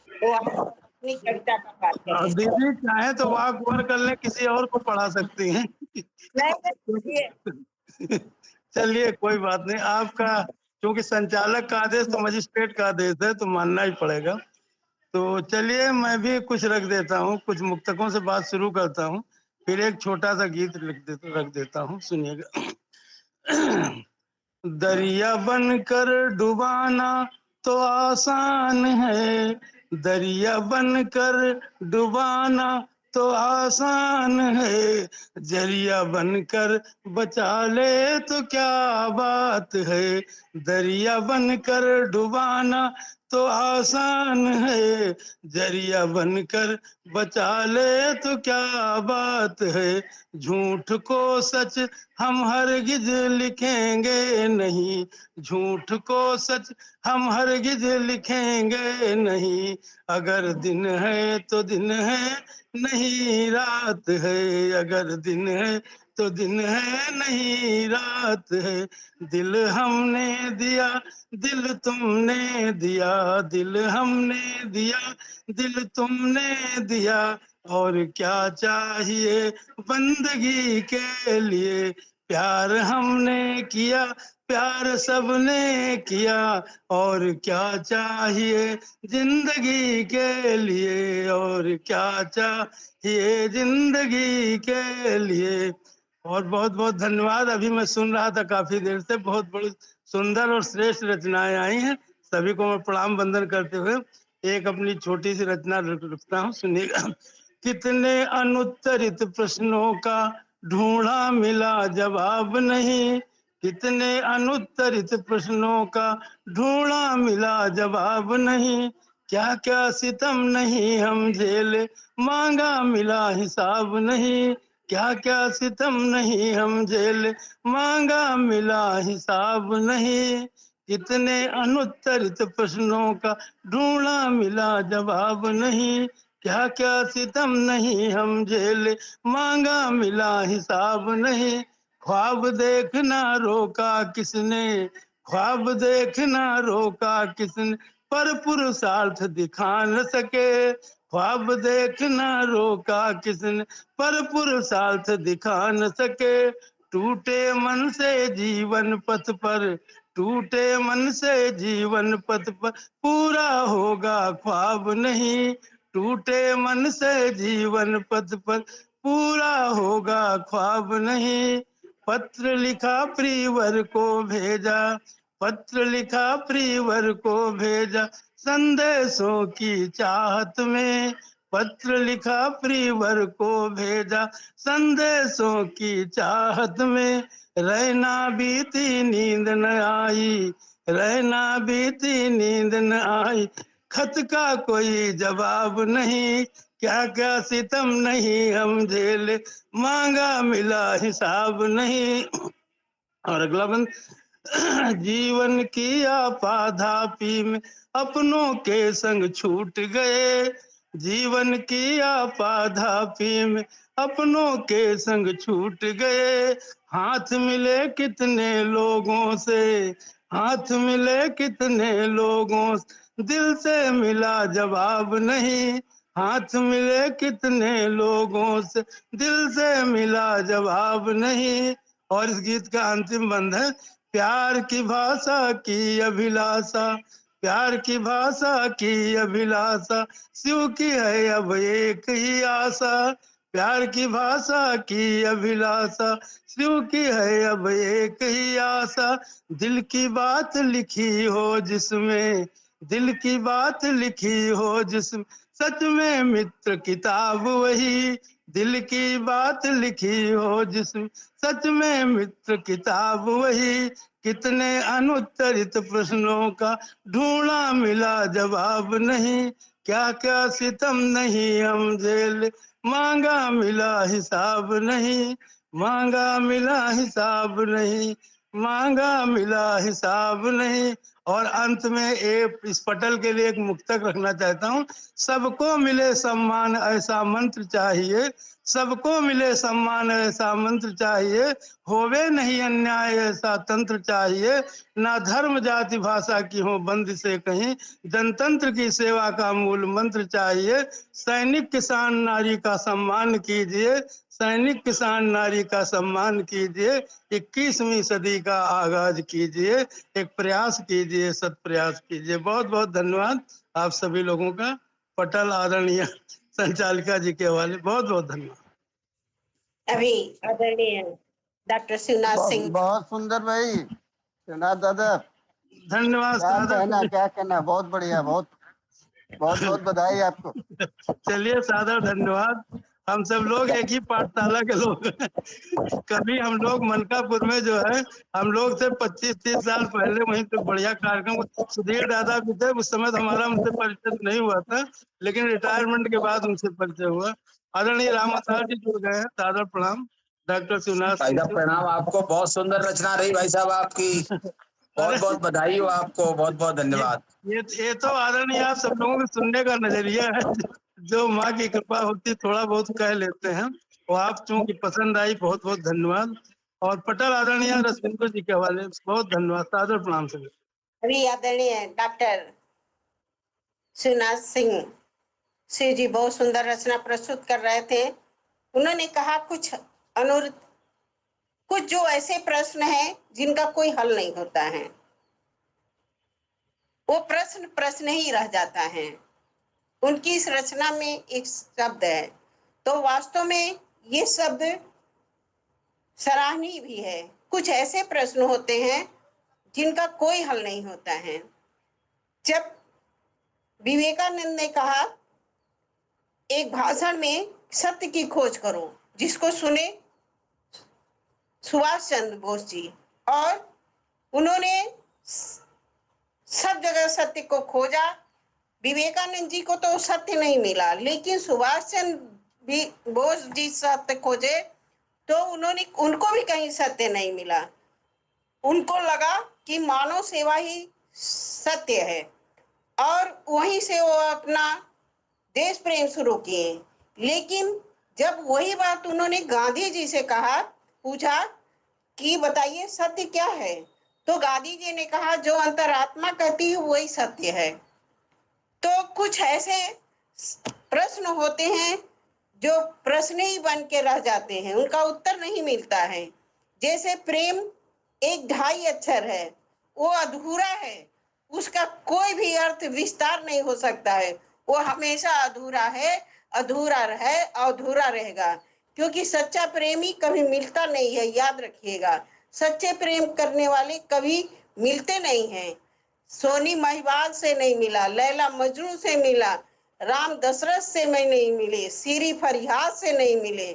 वो अपनी कविता का पाठ करेंगे। दीदी चाहे तो वाक ओवर कर ले, किसी और को पढ़ा सकती हैं। चलिए कोई बात नहीं, आपका क्योंकि संचालक का आदेश तो मजिस्ट्रेट का आदेश है, तो मानना ही पड़ेगा। तो चलिए मैं भी कुछ रख देता हूँ, कुछ मुक्तकों से बात शुरू करता हूँ, फिर एक छोटा सा गीत रख देता हूँ, सुनिएगा। दरिया बनकर डुबाना तो आसान है, दरिया बनकर डुबाना तो आसान है, जरिया बनकर बचा ले तो क्या बात है, दरिया बनकर डुबाना तो आसान है, जरिया बनकर बचा ले तो क्या बात है, झूठ को सच हम हरगिज लिखेंगे नहीं, झूठ को सच हम हरगिज लिखेंगे नहीं, अगर दिन है तो दिन है, नहीं रात है, अगर दिन है तो दिन है, नहीं रात है, दिल हमने दिया, दिल तुमने दिया, दिल हमने दिया, दिल तुमने दिया, और क्या चाहिए बंदगी के लिए, प्यार हमने किया, प्यार सबने किया, और क्या चाहिए जिंदगी के लिए, और क्या चाहिए जिंदगी के लिए। और बहुत बहुत धन्यवाद। अभी मैं सुन रहा था काफी देर से, बहुत बड़ी सुंदर और श्रेष्ठ रचनाएं आई हैं, सभी को मैं प्रणाम वंदन करते हुए एक अपनी छोटी सी रचना रखता हूँ, सुनिएगा। कितने अनुत्तरित प्रश्नों का ढूंढा मिला जवाब नहीं, कितने अनुत्तरित प्रश्नों का ढूंढा मिला जवाब नहीं, क्या क्या सितम नहीं हम झेले, मांगा मिला हिसाब नहीं, क्या क्या सितम नहीं हम झेले, मांगा मिला हिसाब नहीं, कितने अनुत्तरित प्रश्नों का ढूंढा मिला जवाब नहीं, क्या क्या सितम नहीं हम झेले, मांगा मिला हिसाब नहीं, ख्वाब देखना रोका किसने, ख्वाब देखना रोका किसने, पर पुरुषार्थ दिखा न सके, ख्वाब देखना रोका किसने, पर पुरुषार्थ दिखा न सके, टूटे मन से जीवन पथ पर, टूटे मन से जीवन पथ पर पूरा होगा ख्वाब नहीं, टूटे मन से जीवन पथ पर पूरा होगा ख्वाब नहीं। पत्र लिखा प्रियवर को भेजा, पत्र लिखा प्रियवर को भेजा, संदेशों की चाहत में, पत्र लिखा प्रियवर को भेजा, संदेशों की चाहत में। रहना बीती नींद न आई, रहना बीती नींद न आई, खत का कोई जवाब नहीं, क्या क्या सितम नहीं हम झेले, मांगा मिला हिसाब नहीं। और अगला बंद, जीवन की आपाधापी में अपनों के संग छूट गए, जीवन की आपाधापी में अपनों के संग छूट गए। हाथ मिले कितने लोगों से, हाथ मिले कितने लोगों से, दिल से मिला जवाब नहीं, हाथ मिले कितने लोगों से, दिल से मिला जवाब नहीं। और इस गीत का अंतिम बंद है, प्यार की भाषा की अभिलाषा, प्यार की भाषा की अभिलाषा, शिव की है अब एक ही आशा, प्यार की भाषा की अभिलाषा, शिव की है अब एक ही आशा। दिल की बात लिखी हो जिसमें, दिल की बात लिखी हो जिसमें, सच में मित्र किताब वही, दिल की बात लिखी हो जिसमें, सच में मित्र किताब वही। कितने अनुत्तरित प्रश्नों का ढूंढा मिला जवाब नहीं, क्या क्या सितम नहीं हम झेले, मांगा मिला हिसाब नहीं, मांगा मिला हिसाब नहीं, मांगा मिला हिसाब नहीं। और अंत में इस पटल के लिए एक मुक्तक रखना चाहता हूँ, सबको मिले सम्मान ऐसा मंत्र चाहिए, सबको मिले सम्मान ऐसा मंत्र चाहिए, होवे नहीं अन्याय ऐसा तंत्र चाहिए, ना धर्म जाति भाषा की हो बंद से कहीं, जनतंत्र की सेवा का मूल मंत्र चाहिए। सैनिक किसान नारी का सम्मान कीजिए, सैनिक किसान नारी का सम्मान कीजिए, 21वीं सदी का आगाज कीजिए, एक प्रयास कीजिए, सत प्रयास कीजिए। बहुत बहुत धन्यवाद आप सभी लोगों का। पटल आदरणीय संचालिका जी के हवाले बहुत बहुत धन्यवाद। अभी आदरणीय डॉक्टर शिवनाथ सिंह। बहुत सुंदर भाई, शिवनाथ दादा धन्यवाद। क्या कहना, बहुत बढ़िया, बहुत बहुत बहुत बधाई आपको। चलिए सादर धन्यवाद। हम सब लोग एक ही पाठशाला के लोग हैं। कभी हम लोग मनकापुर में जो है, हम लोग थे 25-30 साल पहले, वहीं पे बढ़िया कार्यक्रम, सुधीर दादा भी थे उस समय, तो हमारा उनसे परिचय नहीं हुआ था, लेकिन रिटायरमेंट के बाद उनसे परिचय हुआ। आदरणीय रामाचार जी जुड़ गए हैं, सादर प्रणाम। डॉक्टर शिवनाथ भाई साहब प्रणाम आपको, बहुत सुंदर रचना रही भाई साहब आपकी, बहुत बहुत बधाई हो आपको, बहुत बहुत धन्यवाद। ये तो आदरणीय आप सब लोगों के सुनने का नजरिया है, जो माँ की कृपा होती थोड़ा बहुत कह लेते हैं, वो आप चूंकि पसंद आई, बहुत बहुत धन्यवाद। और पटल आदरणीय रसबिंदु जी के हवाले बहुत धन्यवाद, सादर प्रणाम सभी। अभी आदरणीय डॉक्टर शिवनाथ सिंह जी बहुत सुंदर रचना प्रस्तुत कर रहे थे। उन्होंने कहा कुछ जो ऐसे प्रश्न हैं जिनका कोई हल नहीं होता है, वो प्रश्न ही रह जाता है। उनकी इस रचना में एक शब्द है, तो वास्तव में ये शब्द सराहनीय भी है। कुछ ऐसे प्रश्न होते हैं जिनका कोई हल नहीं होता है। जब विवेकानंद ने कहा एक भाषण में सत्य की खोज करो, जिसको सुने सुभाष चंद्र बोस जी, और उन्होंने सब जगह सत्य को खोजा। विवेकानंद जी को तो सत्य नहीं मिला, लेकिन सुभाष चंद्र बोस जी सत्य खोजे तो उनको भी कहीं सत्य नहीं मिला। उनको लगा कि मानव सेवा ही सत्य है, और वहीं से वो अपना देश प्रेम शुरू किए। लेकिन जब वही बात उन्होंने गांधी जी से पूछा कि बताइए सत्य क्या है, तो गांधी जी ने कहा जो अंतरात्मा कहती है वही सत्य है। तो कुछ ऐसे प्रश्न होते हैं जो प्रश्न ही बन के रह जाते हैं, उनका उत्तर नहीं मिलता है। जैसे प्रेम एक 2.5 अक्षर है, वो अधूरा है, उसका कोई भी अर्थ विस्तार नहीं हो सकता है। वो हमेशा अधूरा है, अधूरा है, अधूरा रहेगा, क्योंकि सच्चा प्रेमी कभी मिलता नहीं है, याद रखिएगा। सच्चे प्रेम करने वाले कभी मिलते नहीं हैं। सोनी महिवाल से नहीं मिला, लैला मजनू से मिला, राम दशरथ से मैं नहीं मिले, सीरी फरियाद से नहीं मिले,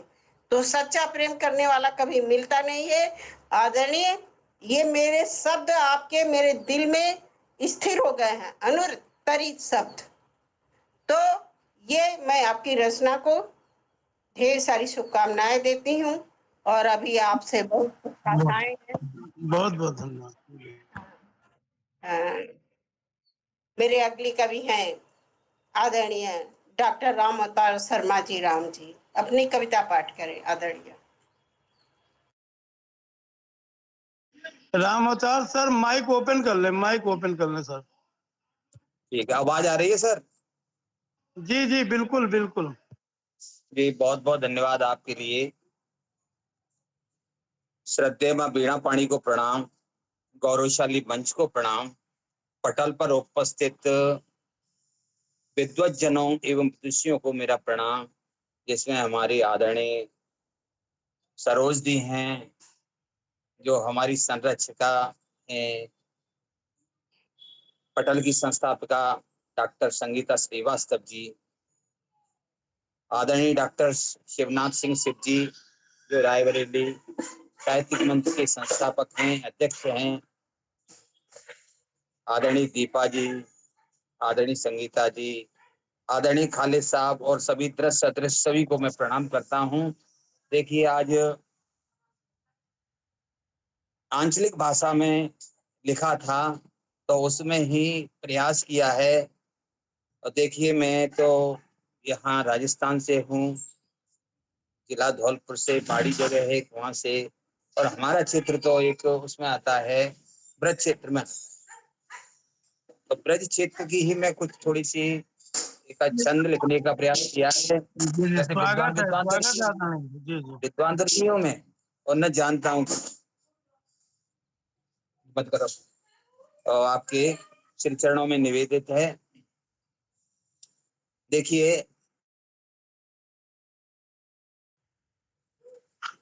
तो सच्चा प्रेम करने वाला कभी मिलता नहीं है। आदरणीय, ये मेरे शब्द आपके मेरे दिल में स्थिर हो गए हैं, अनुत्तरित शब्द। तो ये मैं आपकी रचना को ढेर सारी शुभकामनाएं देती हूँ, और अभी आपसे बहुत शुभकामनाएं हैं। बहुत बहुत धन्यवाद। मेरे अगली कवि हैं आदरणीय डॉक्टर राम अवतार शर्मा जी। राम जी अपनी कविता पाठ करें आदरणीय। राम अवतार सर, माइक ओपन कर ले, माइक ओपन कर ले सर। ठीक है, आवाज आ रही है सर? जी जी बिल्कुल बिल्कुल जी, बहुत बहुत धन्यवाद आपके लिए। श्रद्धेय मां बीणा पाणी को प्रणाम, गौरवशाली मंच को प्रणाम, पटल पर उपस्थित विद्वत जनों एवं विदुषियों को मेरा प्रणाम, जिसमें हमारी आदरणीय सरोज दी हैं, जो हमारी संरक्षिका हैं, पटल की संस्थापिका डॉक्टर संगीता श्रीवास्तव जी, आदरणीय डॉक्टर शिवनाथ सिंह शिव जी, जो रायबरेली साहित्यिक मंच के संस्थापक हैं, अध्यक्ष हैं, आदरणीय दीपा जी, आदरणीय संगीता जी, आदरणीय खालिद साहब और सभी दृश्य अदृश्य सभी को मैं प्रणाम करता हूं। देखिए, आज आंचलिक भाषा में लिखा था तो उसमें ही प्रयास किया है। और देखिए, मैं तो यहाँ राजस्थान से हूँ, जिला धौलपुर से, पहाड़ी जगह है वहां से, और हमारा क्षेत्र तो एक उसमें आता है ब्रज क्षेत्र में। तो ब्रज क्षेत्र की ही मैं कुछ थोड़ी सी एक छंद लिखने का प्रयास किया है। जैसे विद्वान में और न जानता हूँ, मत करो, तो आपके श्री चरणों में निवेदित है। देखिए,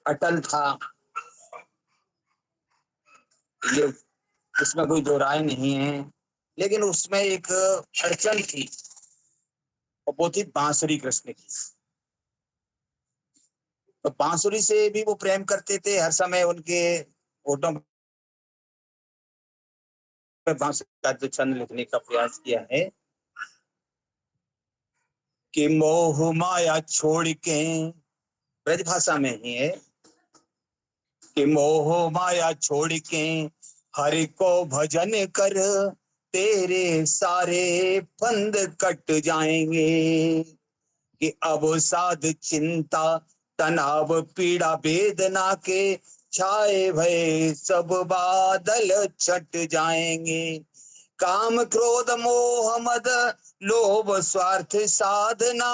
अटल था, ये इसमें कोई दो राय नहीं है, लेकिन उसमें एक अड़चन थी, और वो थी बांसुरी कृष्ण की। तो बांसुरी से भी वो प्रेम करते थे, हर समय उनके होठों पे बांसुरी का जो छंद लिखने का प्रयास किया है कि मोह माया छोड़ के, ब्रज भाषा में ही है कि मोह माया छोड़ के हरि को भजन कर, तेरे सारे फंद कट जाएंगे। कि अब साध चिंता तनाव पीड़ा वेदना के छाए भय सब बादल छट जाएंगे। काम क्रोध मोह मद लोभ स्वार्थ साधना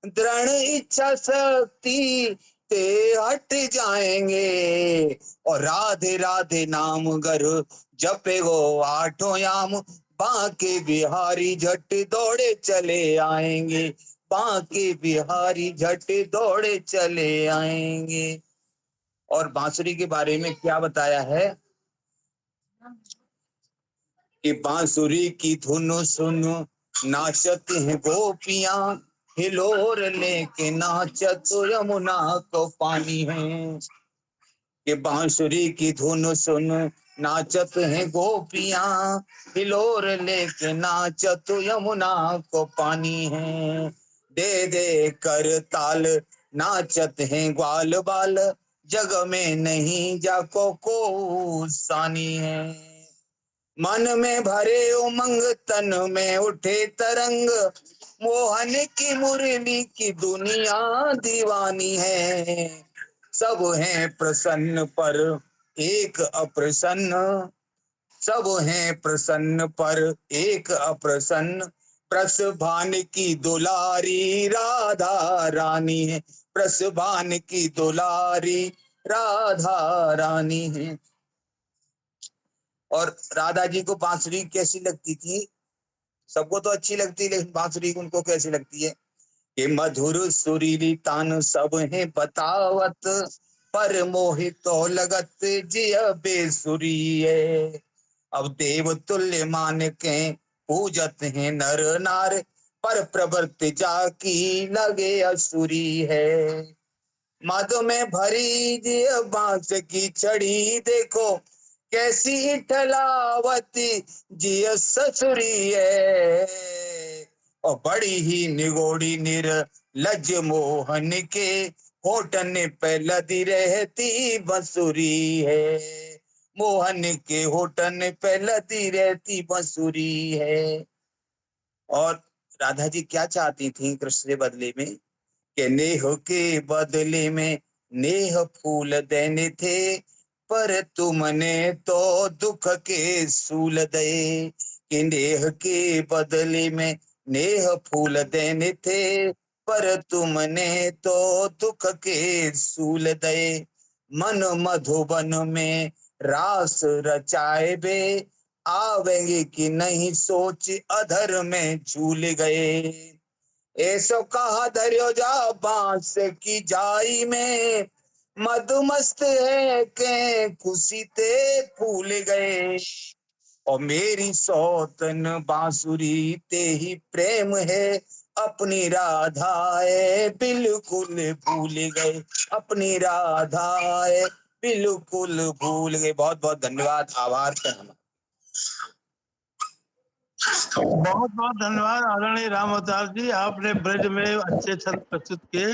दृढ़ इच्छा शक्ति ते हट जाएंगे। और राधे राधे नाम गर जपे गो आठों याम, बांके बिहारी झट दौड़े चले आएंगे, बांके बिहारी झट दौड़े चले आएंगे। और बांसुरी के बारे में क्या बताया है कि बांसुरी की धुन सुन नाचत हैं गोपियां, हिलोर लेके नाचत यमुना को पानी है। कि बांसुरी की धुन सुन नाचत हैं गोपियां, हिलोर लेके नाचत यमुना को पानी है। दे दे कर ताल नाचत हैं ग्वाल बाल, जग में नहीं जाको को सानी है। मन में भरे उमंग तन में उठे तरंग, मोहन की मुरली की दुनिया दीवानी है। सब हैं प्रसन्न पर एक अप्रसन्न, सब हैं प्रसन्न पर एक अप्रसन्न, प्रसभान की दुलारी राधा रानी है, प्रसभान की दुलारी राधा रानी है। और राधा जी को बांसुरी कैसी लगती थी? सबको तो अच्छी लगती, लेकिन बांसुरी उनको कैसी लगती है कि मधुर सुरीली तान सब है बतावत, पर मोहित तो लगत जिय बेसुरी है। अब देव तुल्य मान के पूजत है नर नार, पर प्रवृत्ति जाकी लगे असुरी है। मद में भरी जिय बांस की छड़ी, देखो कैसी ठलावती जिय ससुरी है। और बड़ी ही निगोड़ी निर्लज मोहन के होठन पे लदी रहती बंसुरी है। मोहन के होठन पे लदी रहती बंसुरी है। और राधा जी क्या चाहती थी कृष्ण के बदले में कि नेह के बदले में नेह फूल देने थे, पर तुमने तो दुख के सूल दे। कि नेह के बदले में नेह फूल देने थे, पर तुमने तो दुख के सूल दे। मन मधुबन में रास रचाए बे, आवेंगे कि नहीं सोच अधर में झूल गए। ऐसो कहा धर्यो जा बांस की जाई में, मधुमस्त है के खुशी ते फूल गए। और मेरी सौतन बांसुरी ते ही प्रेम है, अपनी राधाए बिल्कुल भूल गए। अपनी राधाए बिल्कुल भूल गए। बहुत बहुत धन्यवाद, आभार प्रणाम। बहुत बहुत धन्यवाद आदरणीय राम अवतार जी, आपने ब्रज में अच्छे छंद प्रस्तुत किए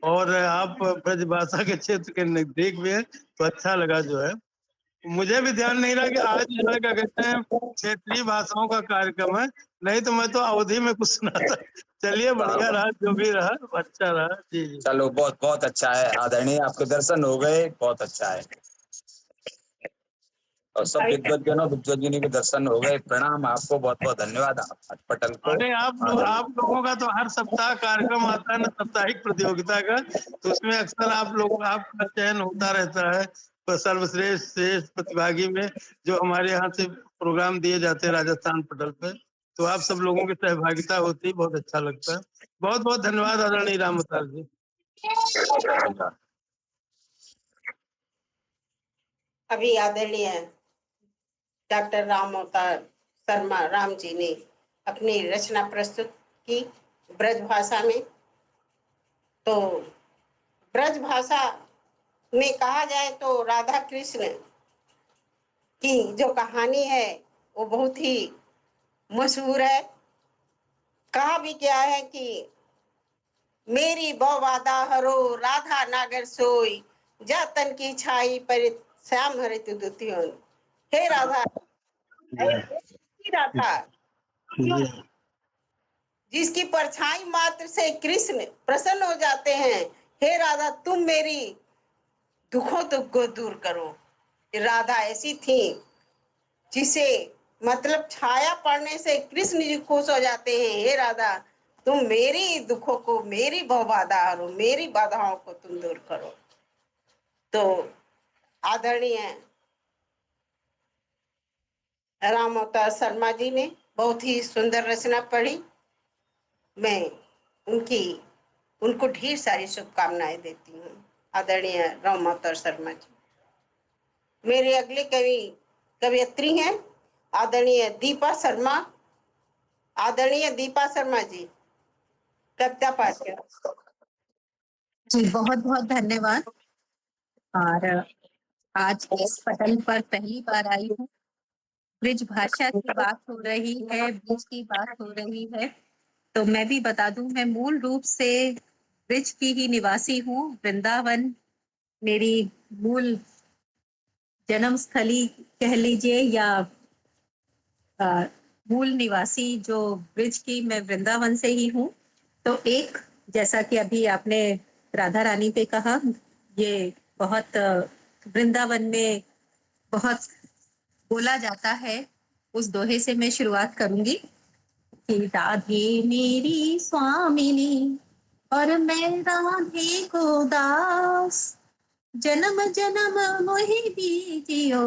और आप ब्रज भाषा के क्षेत्र के नजदीक भी है, तो अच्छा लगा जो है। मुझे भी ध्यान नहीं रहा कि आज जो है क्या कहते हैं क्षेत्रीय भाषाओं का कार्यक्रम है, नहीं तो मैं तो अवधि में कुछ सुनाता। चलिए बढ़िया रहा, जो भी रहा अच्छा रहा। जी जी चलो बहुत बहुत अच्छा है आदरणीय, आपके दर्शन हो गए, बहुत अच्छा है। और सब विद्वजनों विद्वजनी के दर्शन हो गए। प्रणाम आपको, बहुत बहुत धन्यवाद आप पटल को। अरे आप लोगों का तो हर सप्ताह कार्यक्रम आता है ना, साप्ताहिक प्रतियोगिता का, तो उसमें अक्सर आपका चयन होता रहता है सर्वश्रेष्ठ श्रेष्ठ प्रतिभागी में, जो हमारे यहाँ से प्रोग्राम दिए जाते हैं राजस्थान पटल पे, तो आप सब लोगों की सहभागिता होती है, बहुत अच्छा लगता है। बहुत बहुत धन्यवाद आदरणीय राम अवतार जी। अभी आदरणीय डॉक्टर राम अवतार शर्मा राम जी ने अपनी रचना प्रस्तुत की ब्रज भाषा में। तो ब्रज भाषा में कहा जाए तो राधा कृष्ण की जो कहानी है वो बहुत ही मशहूर है। कहा भी क्या है कि मेरी बौवादा हरो राधा नागर सोई, जातन की छाई पर श्याम हरित दुतियों। हे राधा, राधा जिसकी परछाई मात्र से कृष्ण प्रसन्न हो जाते हैं, हे राधा तुम मेरी दुखों को दूर करो। राधा ऐसी थी जिसे मतलब छाया पड़ने से कृष्ण जी खुश हो जाते हैं। हे राधा तुम मेरी दुखों को, मेरी भवबाधा हरो, मेरी बाधाओं को तुम दूर करो। तो आदरणीय राम अवतार शर्मा जी ने बहुत ही सुंदर रचना पढ़ी। मैं उनको ढेर सारी शुभकामनाएं देती हूँ। आदरणीय राम अवतार शर्मा जी। मेरे अगले कवियत्री हैं आदरणीय दीपा शर्मा। आदरणीय दीपा शर्मा जी कविता पाठ करें। जी बहुत बहुत धन्यवाद। और आज इस पटल पर पहली बार आई हूँ। ब्रिज भाषा की बात हो रही है, ब्रिज की बात हो रही है, तो मैं भी बता दूं, मैं मूल रूप से ब्रिज की ही निवासी हूँ। वृंदावन मेरी मूल जन्म स्थली कह लीजिए, या मूल निवासी जो ब्रिज की, मैं वृंदावन से ही हूँ। तो एक, जैसा कि अभी आपने राधा रानी पे कहा, ये बहुत वृंदावन में बहुत बोला जाता है, उस दोहे से मैं शुरुआत करूंगी कि राधे मेरी स्वामिनी और मैं राधे को दास, जन्म जन्म मोहि दीजियो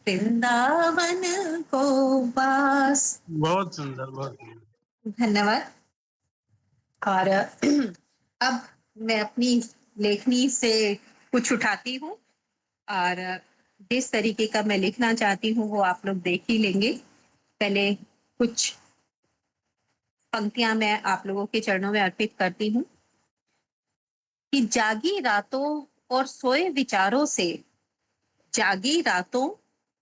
वृंदावन को पास। बहुत सुंदर, बहुत सुंदर। धन्यवाद। और अब मैं अपनी लेखनी से कुछ उठाती हूँ और जिस तरीके का मैं लिखना चाहती हूँ वो आप लोग देख ही लेंगे। पहले कुछ पंक्तियां मैं आप लोगों के चरणों में अर्पित करती हूँ कि जागी रातों और सोए विचारों से, जागी रातों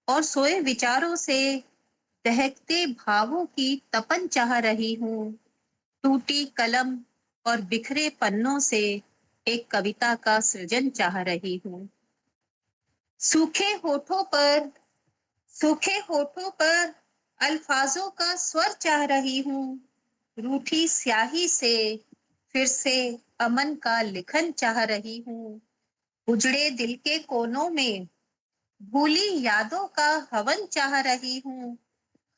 और सोए विचारों से दहकते भावों की तपन चाह रही हूँ। टूटी कलम और बिखरे पन्नों से एक कविता का सृजन चाह रही हूँ। सूखे होठों पर अल्फाजों का स्वर चाह रही हूँ। रूठी स्याही से फिर से अमन का लिखन चाह रही हूँ। उजड़े दिल के कोनों में भूली यादों का हवन चाह रही हूँ।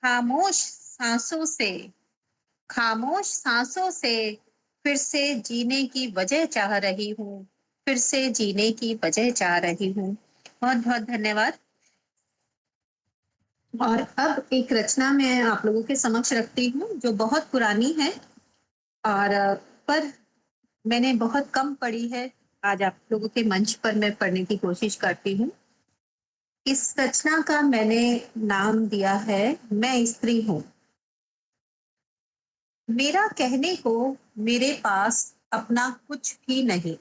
खामोश सांसों से फिर से जीने की वजह चाह रही हूँ। फिर से जीने की वजह चाह रही हूँ। बहुत बहुत धन्यवाद। और अब एक रचना मैं आप लोगों के समक्ष रखती हूँ जो बहुत पुरानी है और पर मैंने बहुत कम पढ़ी है। आज आप लोगों के मंच पर मैं पढ़ने की कोशिश करती हूँ। इस रचना का मैंने नाम दिया है मैं स्त्री हूँ। मेरा कहने को मेरे पास अपना कुछ भी नहीं।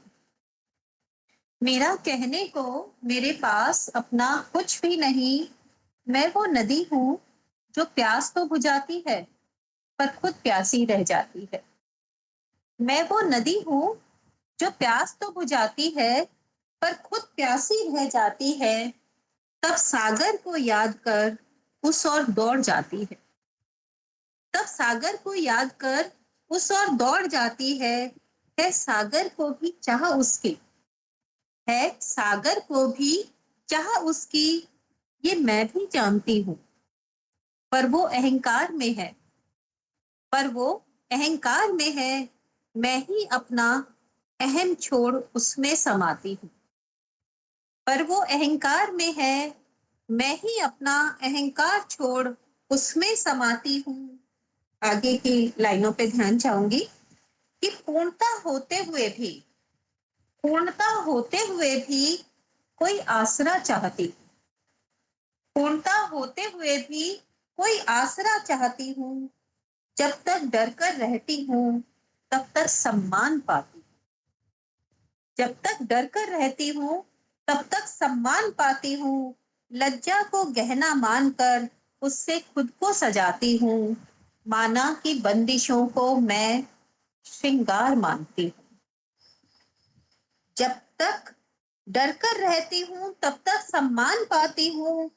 मेरा कहने को मेरे पास अपना कुछ भी नहीं। मैं वो नदी हूँ जो प्यास तो बुझाती है पर खुद प्यासी रह जाती है। मैं वो नदी हूँ जो प्यास तो बुझाती है पर खुद प्यासी रह जाती है। तब सागर को याद कर उस ओर दौड़ जाती है। तब सागर को याद कर उस ओर दौड़ जाती है सागर को भी चाह उसकी। है सागर को भी चाह उसकी, ये मैं भी जानती हूँ। पर वो अहंकार में है, पर वो अहंकार में है। मैं ही अपना अहम छोड़ उसमें समाती हूँ। पर वो अहंकार में है, मैं ही अपना अहंकार छोड़ उसमें समाती हूँ। आगे की लाइनों पे ध्यान चाहूंगी कि पूर्णता होते हुए भी कोई आसरा चाहती। पूर्णता होते हुए भी कोई आसरा चाहती हूँ। जब तक डर कर रहती हूँ तब तक सम्मान पाती। जब तक डर कर रहती हूँ तब तक सम्मान पाती हूँ। लज्जा को गहना मानकर उससे खुद को सजाती हूँ। माना कि बंदिशों को मैं श्रृंगार मानती हूँ। जब तक डर कर रहती हूँ तब तक सम्मान पाती हूँ।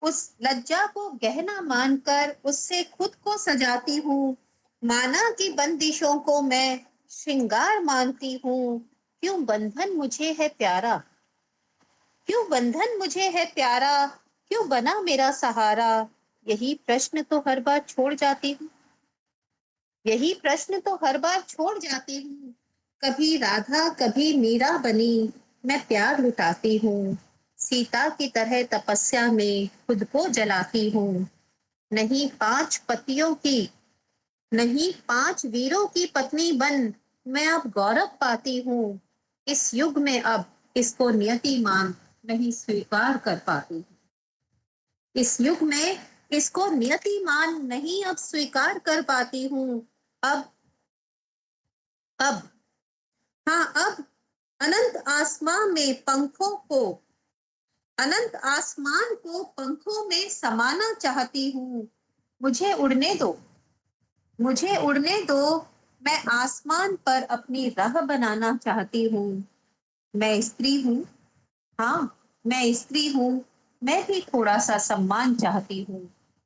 उस लज्जा को गहना मानकर उससे खुद को सजाती हूँ। माना कि बंदिशों को मैं श्रृंगार मानती हूँ। क्यों बंधन मुझे है प्यारा, क्यों बंधन मुझे है प्यारा, क्यों बना मेरा सहारा। यही प्रश्न तो हर बार छोड़ जाती हूँ। यही प्रश्न तो हर बार छोड़ जाती हूँ। कभी राधा कभी मीरा बनी मैं प्यार लुटाती हूँ। सीता की तरह तपस्या में खुद को जलाती हूँ। नहीं 5 पतियों की, नहीं 5 वीरों की पत्नी बन मैं अब गौरव पाती हूँ। इस युग में अब इसको नियतिमान नहीं स्वीकार कर पाती। इस युग में इसको नियतिमान नहीं अब स्वीकार कर पाती हूँ। अब अब अनंत आसमान में पंखों को, अनंत आसमान को पंखों में समाना चाहती हूँ। मुझे उड़ने दो, मुझे उड़ने दो। मैं आसमान पर अपनी राह बनाना चाहती हूँ। मैं स्त्री हूँ, हाँ मैं स्त्री हूँ। मैं भी थोड़ा सा सम्मान चाहती हूँ।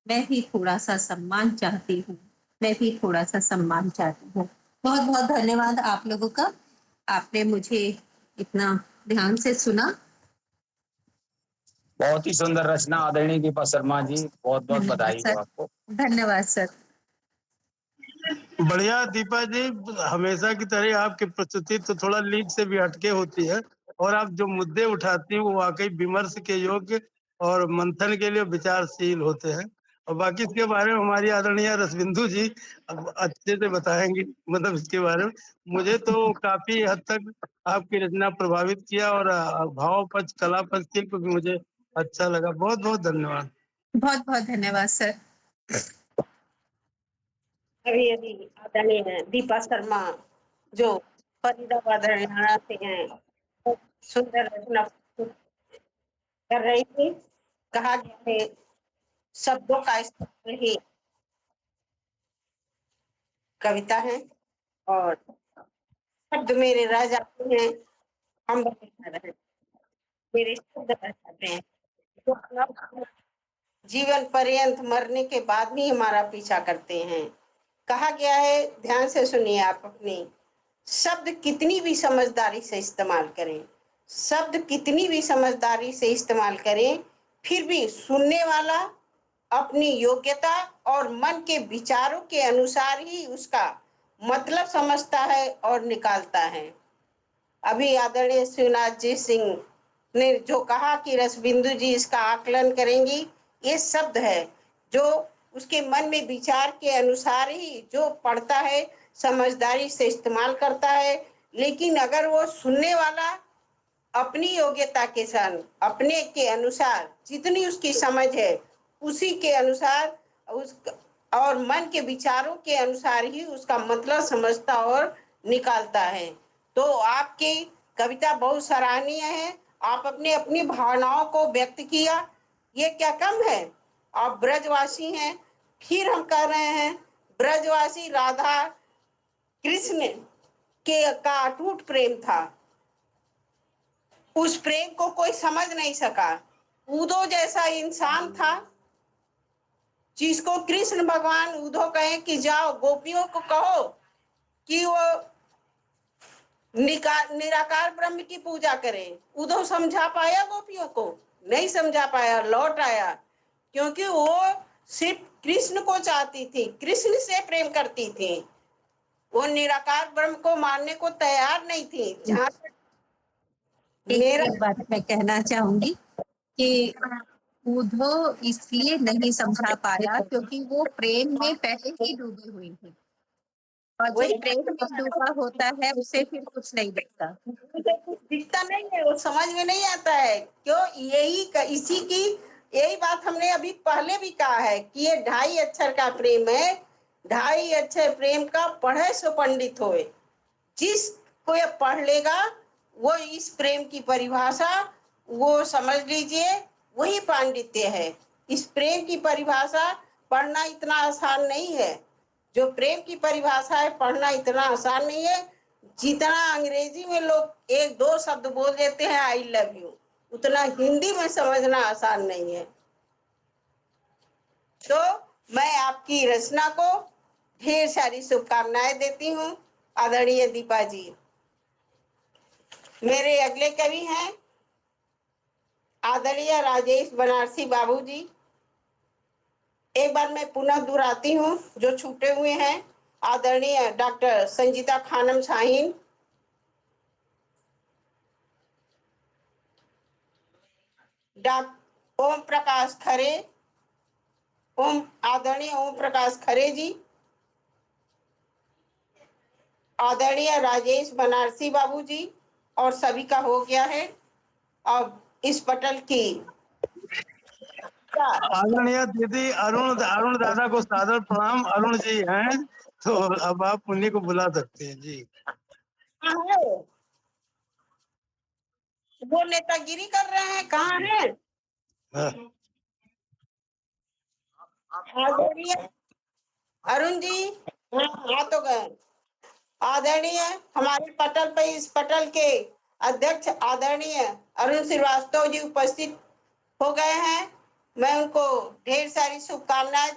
मैं भी थोड़ा सा सम्मान चाहती हूँ। मैं भी थोड़ा सा सम्मान चाहती हूँ। बहुत बहुत धन्यवाद आप लोगों का। आपने मुझे इतना ध्यान से सुना। बहुत ही सुंदर रचना आदरणीय दीपा शर्मा जी, बहुत बहुत बधाई हो आपको। धन्यवाद सर। बढ़िया दीपा जी, हमेशा की तरह आपकी प्रस्तुति तो थोड़ा लीड से भी हटके होती है और आप जो मुद्दे उठाती हैं वो वाकई विमर्श के योग्य और मंथन के लिए विचारशील होते हैं। और बाकी इसके बारे में हमारी आदरणीय रसबिंदु जी अब अच्छे से बताएंगी, मतलब इसके बारे में। मुझे तो काफी हद तक आपकी रचना प्रभावित किया और भाव पक्ष, कला पक्ष, शिल्प भी मुझे अच्छा लगा। बहुत बहुत धन्यवाद। बहुत बहुत धन्यवाद सर। अभी अभी आदरणीय दीपा शर्मा जो फरीदाबाद हरियाणा से हैं, बहुत सुंदर रचना कर रही थी। कहा गया है शब्दों का इस्तेमाल ही कविता है और शब्द मेरे रह जाते हैं, हम बता रहे हैं, मेरे शब्द रह जाते हैं तो हम जीवन पर्यंत मरने के बाद भी हमारा पीछा करते हैं। कहा गया है, ध्यान से सुनिए आप अपनी, शब्द कितनी भी समझदारी से इस्तेमाल करें, शब्द कितनी भी समझदारी से इस्तेमाल करें, फिर भी सुनने वाला अपनी योग्यता और मन के विचारों के अनुसार ही उसका मतलब समझता है और निकालता है। अभी आदरणीय शिवनाथ जी सिंह ने जो कहा कि रसबिंदु जी इसका आकलन करेंगी, ये शब्द है जो उसके मन में विचार के अनुसार ही जो पढ़ता है समझदारी से इस्तेमाल करता है। लेकिन अगर वो सुनने वाला अपनी योग्यता के संग अपने के अनुसार जितनी उसकी समझ है उसी के अनुसार उस और मन के विचारों के अनुसार ही उसका मतलब समझता और निकालता है। तो आपकी कविता बहुत सराहनीय है। आप अपने अपनी भावनाओं को व्यक्त किया, ये क्या कम है। आप ब्रजवासी हैं, फिर हम कह रहे हैं ब्रजवासी राधा कृष्ण के का अटूट प्रेम था, उस प्रेम को कोई समझ नहीं सका। उद्धव जैसा इंसान था जिसको कृष्ण भगवान उद्धव कहे कि जाओ गोपियों को कहो कि वो निराकार ब्रह्म की पूजा करें। उद्धव समझा पाया गोपियों को? नहीं समझा पाया, लौट आया, क्योंकि वो सिर्फ कृष्ण को चाहती थी, कृष्ण से प्रेम करती थी, वो निराकार ब्रह्म को मानने को तैयार नहीं थी। जहाँ एक बात मैं कहना चाहूंगी कि उद्धव इसलिए नहीं समझा पाया क्योंकि वो प्रेम में पहले ही डूबी हुई थी, और जो प्रेम में डूबा होता है उसे फिर कुछ नहीं दिखता। दिखता नहीं है, वो समझ में नहीं आता है। क्यों? इसी की यही बात हमने अभी पहले भी कहा है कि ये 2.5 अक्षर का प्रेम है। 2.5 अक्षर प्रेम का पढ़े सो पंडित होए। जिसको ये पढ़ लेगा वो इस प्रेम की परिभाषा वो समझ लीजिए, वही पांडित्य है। इस प्रेम की परिभाषा पढ़ना इतना आसान नहीं है। जो प्रेम की परिभाषा है पढ़ना इतना आसान नहीं है। जितना अंग्रेजी में लोग 1-2 शब्द बोल देते हैं आई लव यू, उतना हिंदी में समझना आसान नहीं है। तो मैं आपकी रचना को ढेर सारी शुभकामनाएं देती हूँ आदरणीय दीपा जी। मेरे अगले कवि हैं आदरणीय राजेश बनारसी बाबू जी। एक बार मैं पुनः दोहराती हूँ जो छूटे हुए हैं, आदरणीय डॉक्टर संजीता खानम शाहीन, डॉक्टर ओम प्रकाश खरे, आदरणीय ओम प्रकाश खरे जी, आदरणीय राजेश बनारसी बाबू जी, और सभी का हो गया है। अब इस पटल की आदरणीय दीदी अरुण दादा को सादर प्रणाम। अरुण जी हैं तो अब आप उन्हीं को बुला सकते हैं जी। वो नेतागिरी कर रहे हैं, कहाँ हैं? आदरणीय अरुण जी, हाँ तो गए। आदरणीय हमारे पटल पे, इस पटल के अध्यक्ष आदरणीय अरुण श्रीवास्तव जी उपस्थित हो गए हैं। मैं उनको ढेर सारी शुभकामनाएं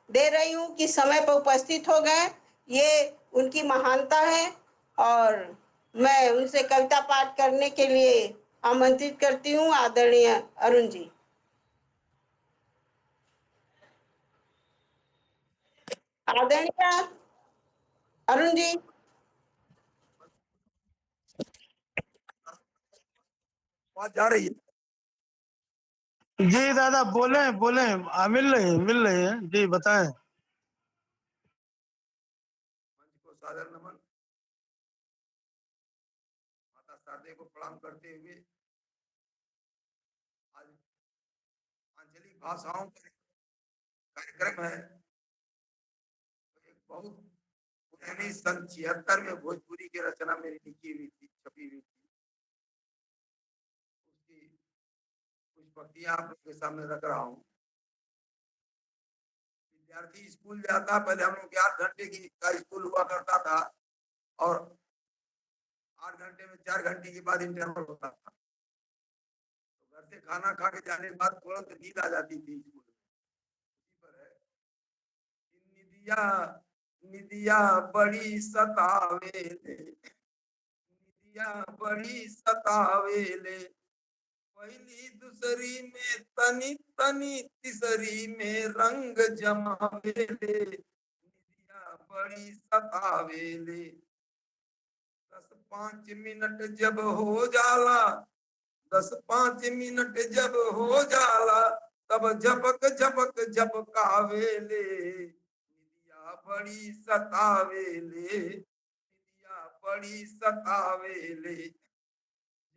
दे रही हूँ कि समय पर उपस्थित हो गए, ये उनकी महानता है। और मैं उनसे कविता पाठ करने के लिए आमंत्रित करती हूँ आदरणीय अरुण जी। आदरणीय अरुण जी। बात जा रही है। जी दादा बोले बोले मिल रही है जी बताएं। मंच को सादर नमन। माता शारदे को प्रणाम करते हुए आज आंचलिक भाषाओं का कार्यक्रम है। एक बहुत पुरानी सन 76 में भोजपुरी की रचना मेरी लिखी हुई थी, छपी हुई थी। उसकी कुछ पंक्तियां आप लोग के सामने रख रहा हूँ। विद्यार्थी स्कूल जाता, पहले हम लोग 8 घंटे का स्कूल हुआ करता था और 8 घंटे में 4 घंटे के बाद इंटरवल होता था। तो घर से खाना खा के जाने के बाद तुरंत नींद आ जाती थी स्कूल में। उसी पर है निदिया निदिया बड़ी सतावेले, निदिया बड़ी सतावेले, पहली दूसरी में तनी तनी, तीसरी में रंग जमावेले, निदिया बड़ी सतावेले। 10-5 मिनट जब हो जाला, 10-5 मिनट जब हो जाला, तब झपक झपक झपकावेले, निदिया बड़ी सतावेले, निदिया बड़ी सतावेले।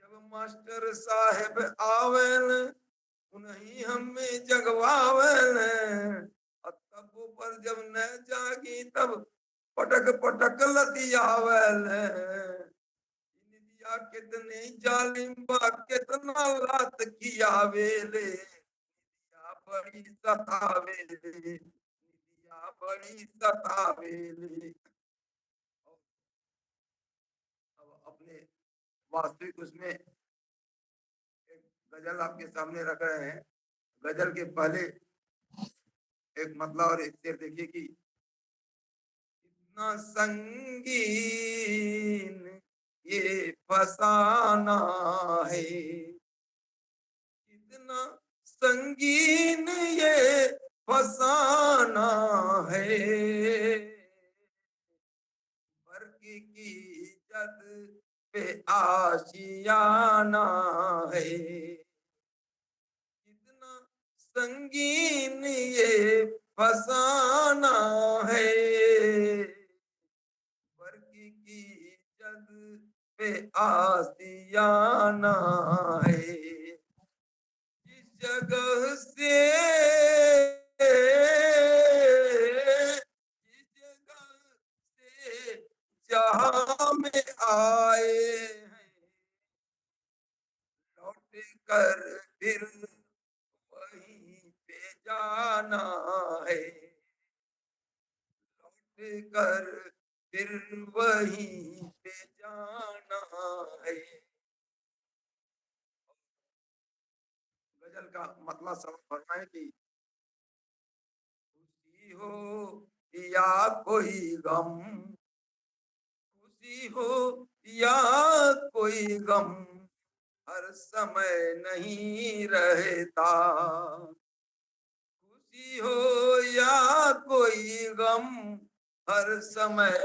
जब मास्टर साहेब आवेल, उन्हीं हमें जगवावेल, तब ऊपर जब न जागी तब पटक पटक लतियावेल। निदिया कितने जालिम बा, कितना लात कियावेले, निदिया बड़ी सतावेले, निदिया बड़ी सतावेले। अब अपने वास्तविक उसमें एक गजल आपके सामने रख रहे हैं। गजल के पहले एक मतलब और एक शेर देखिए कि इतना संगीन ये फसाना है, इतना संगीन ये फसाना है, वर्ग की जद पे आशियाना है, कितना संगीन ये फसाना है, वर्ग की जद पे आशियाना है। जिस जगह से जहां में आए हैं, लौट कर फिर वहीं पे जाना है, लौट कर फिर वहीं पे जाना है। गजल का मतलब समझ फरमाए कि खुशी हो या कोई गम, खुशी हो या कोई गम, हर समय नहीं रहता, खुशी हो या कोई गम, हर समय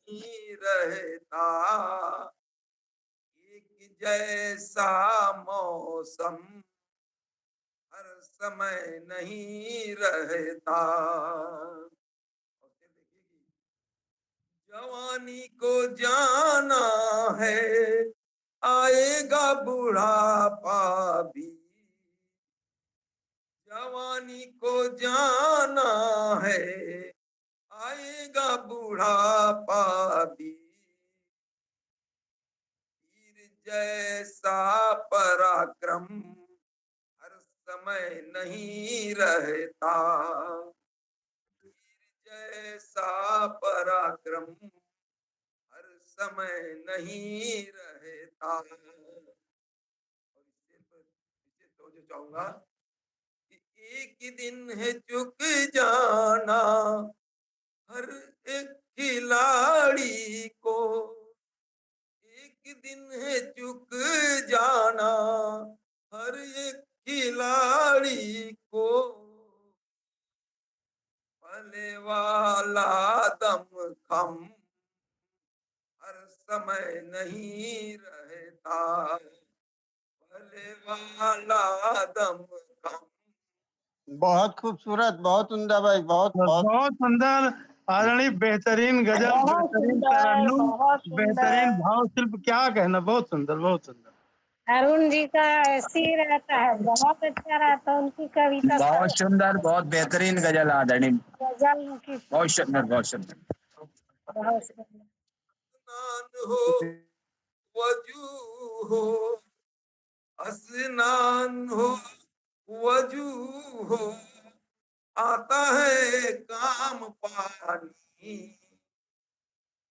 नहीं रहता, एक जैसा मौसम हर समय नहीं रहता। जवानी को जाना है, आएगा बुढ़ापा भी, जवानी को जाना है, आएगा बुढ़ापा भी, तीर जैसा पराक्रम हर समय नहीं रहता, तीर जैसा पराक्रम हर समय नहीं रहता। और इसे तो जो चाहूंगा कि एक दिन है चुक जाना हर एक खिलाड़ी को, एक दिन है चुक जाना हर एक खिलाड़ी को, पले वाला दम खम हर समय नहीं रहता, गले वाला दम कम। बहुत खूबसूरत, बहुत उम्दा भाई, बहुत बहुत बहुत सुंदर आदरणीय, बेहतरीन गजल, बहुत बेहतरीन सुंदर, तरन्नुम, बहुत बेहतरीन सुंदर। भाव शिल्प, क्या कहना, बहुत सुंदर, बहुत सुंदर। अरुण जी का ऐसे ही रहता है, बहुत अच्छा रहता है उनकी कविता। बहुत सुंदर, बहुत बेहतरीन गजल आदरणीय, गजल की बहुत सुंदर, बहुत सुंदर। बहुत सुंदर। स्नान हो वजू हो, स्नान हो वजू हो, आता है काम पानी।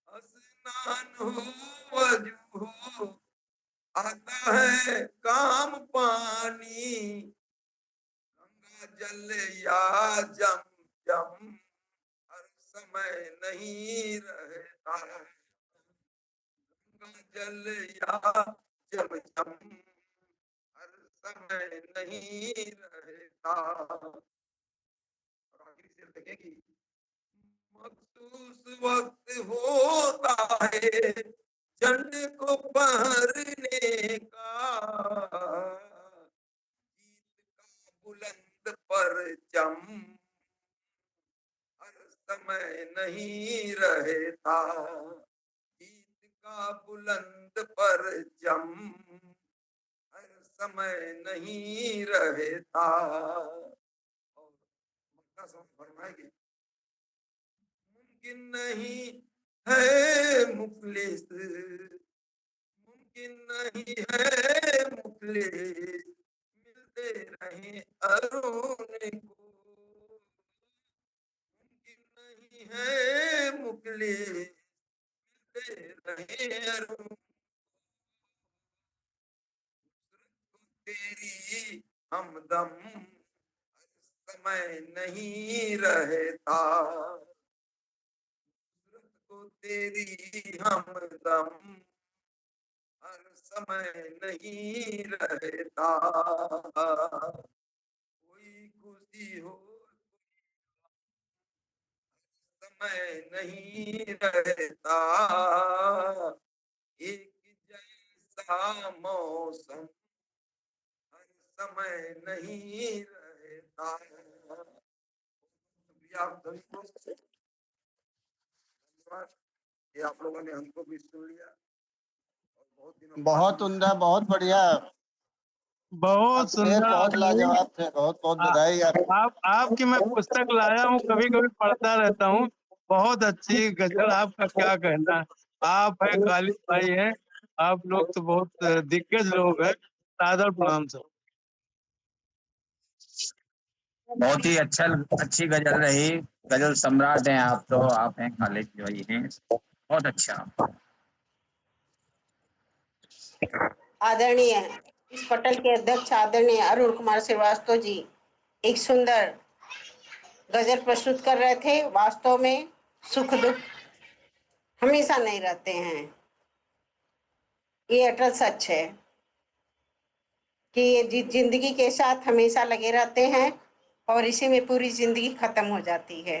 स्नान हो वजू हो, आता है काम पानी। गंगा जल या जम जम, हर समय नहीं रहता। गंगा जल या जम जम, हर समय नहीं रहता। और आखिरी शेर देखेंगी, मखसूस वक्त होता है झंडे को फहरने का, जीत का बुलंद परचम हर समय नहीं रहता। जीत का बुलंद परचम हर समय नहीं रहता। और मक्का सॉन्ग फरमाएगी, मुमकिन नहीं है मुखलिस, मुमकिन नहीं है मुखलिस, मिलते रहे अरुण को। मुमकिन नहीं है मुखलिस, मिलते रहे अरुण। तेरी हमदम हर समय नहीं रहता। को तेरी हमदम हर समय नहीं रहता। कोई खुशी हो समय नहीं रहता। एक जैसा मौसम हर समय नहीं रहता। शुक्रिया आप सभी को, धन्यवाद कि आप लोगों ने हमको भी सुन लिया। बहुत उम्दा, बहुत बढ़िया, बहुत शेर सुंदर बहुत आदमी। लाजवाब थे, बहुत बहुत बधाई आपको। आपकी मैं पुस्तक लाया हूँ, कभी कभी पढ़ता रहता हूँ। बहुत अच्छी गजल, आपका क्या कहना है। आप है, गालिब भाई हैं, आप लोग तो बहुत दिग्गज लोग हैं। सादर प्रणाम सर। बहुत ही अच्छी गजल रही, गजल सम्राट हैं आप, तो आप हैं कॉलेज भाई हैं, बहुत अच्छा। आदरणीय इस पटल के अध्यक्ष आदरणीय अरुण कुमार श्रीवास्तव जी एक सुंदर गजल प्रस्तुत कर रहे थे। वास्तव में सुख दुख हमेशा नहीं रहते हैं, ये अटल सच है कि ये जिंदगी के साथ हमेशा लगे रहते हैं और इसी में पूरी जिंदगी खत्म हो जाती है।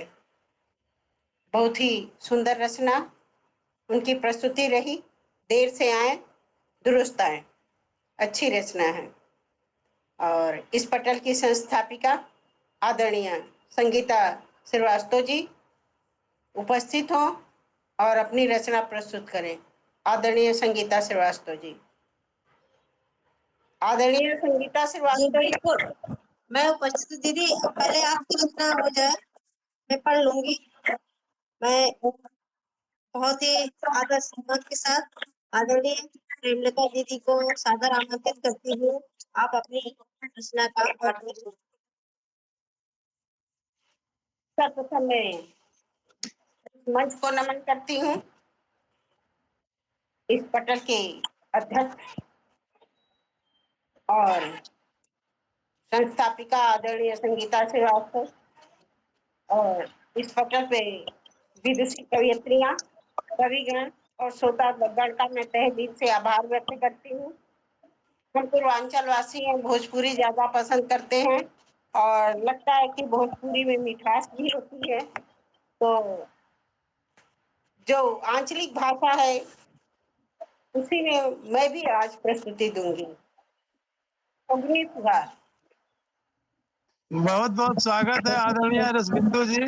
बहुत ही सुंदर रचना उनकी प्रस्तुति रही। देर से आए दुरुस्त आए, अच्छी रचना है। और इस पटल की संस्थापिका आदरणीय संगीता श्रीवास्तव जी उपस्थित हो और अपनी रचना प्रस्तुत करें। आदरणीय संगीता श्रीवास्तव जी। आदरणीय संगीता जी श्रीवास्तव जी। बिल्कुल, मैं उपस्थित हूँ। दीदी पहले आपकी रचना हो जाए, मैं पढ़ लूंगी। मैं बहुत ही आदर सम्मान के साथ आदरणीय प्रेमलता दीदी को सादर आमंत्रित करती हूँ। आप अपनी रचना का पाठ कीजिए। सर्वप्रथम मैं मंच को नमन करती हूँ। इस पटल के अध्यक्ष और संस्थापिका आदरणीय संगीता श्रीवास्तव और इस पटल पे विदुषी कवियत्रियां, कविगण और श्रोता गण का मैं तहे दिल से आभार व्यक्त करती हूँ। हम पूर्वांचल वासी हैं, भोजपुरी ज्यादा पसंद करते हैं और लगता है कि भोजपुरी में मिठास भी होती है। तो जो आंचलिक भाषा है उसी में मैं भी आज प्रस्तुति दूंगी। अग्नि फुहार। बहुत बहुत स्वागत है आदरणीय रसबिंदु जी।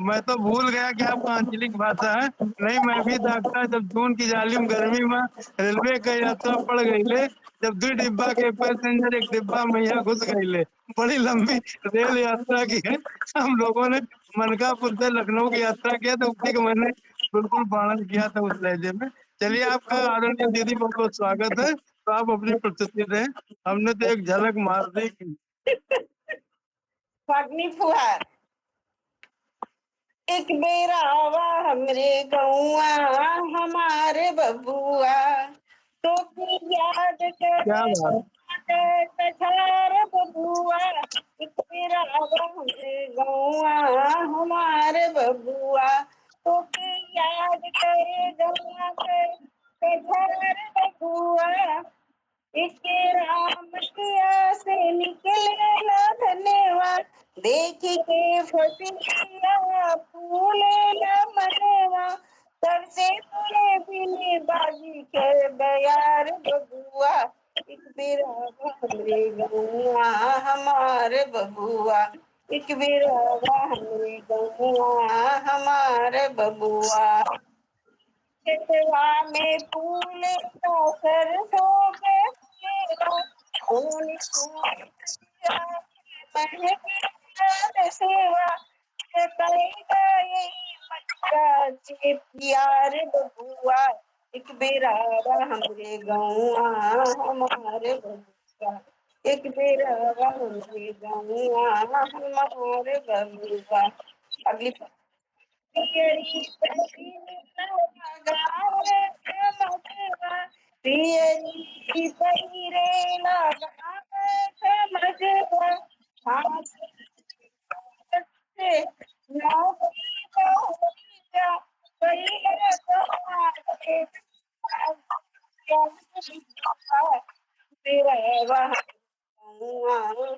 मैं तो भूल गया कि आपका आंचलिक भाषा है। नहीं, मैं भी दाखता जब जून की जालिम गर्मी में रेलवे का यात्रा पड़ गई ले, जब 2 डिब्बा के पैसेंजर एक डिब्बा मैया घुस गई ले। बड़ी लंबी रेल यात्रा की है। हम लोगों ने मनकापुर से लखनऊ की यात्रा किया तो उसी को मैंने बिल्कुल वर्णन किया था उस लहजे में। चलिए, आपका आदरणीय दीदी बहुत बहुत स्वागत है। तो आप अपनी प्रस्तुति दें। हमने तो एक झलक मार दी। अग्नि फुहार। एक बेरा आवा हमरे गौआ हमारे बबुआ, तो की याद क्या बात। करे कछार बबुआ। एक बेरा आवा हमरे गौआ हमारे बबुआ, तो की याद करे गौआ के कछार बबुआ। इसके राम किया से निकले ना धन्यवाद, देख के फसिया फूले न मनवा। सबसे तुरे बिने बाजी के बयार बबुआ, एक बेरा हमरे गौआ हमारे बबुआ। एक बेरा हमरे गौआ हमारे बबुआ। खेतवा में फूल का सरसों के तेरा, खून खून महक सेवा, करेगा यही मटका जे प्यार बबुआ। एक बेरा हमरे गौआ हमारे बबुआ, एक बेरा हमरे गौआ हमारे बबुआ। अगली पियरी पहिरे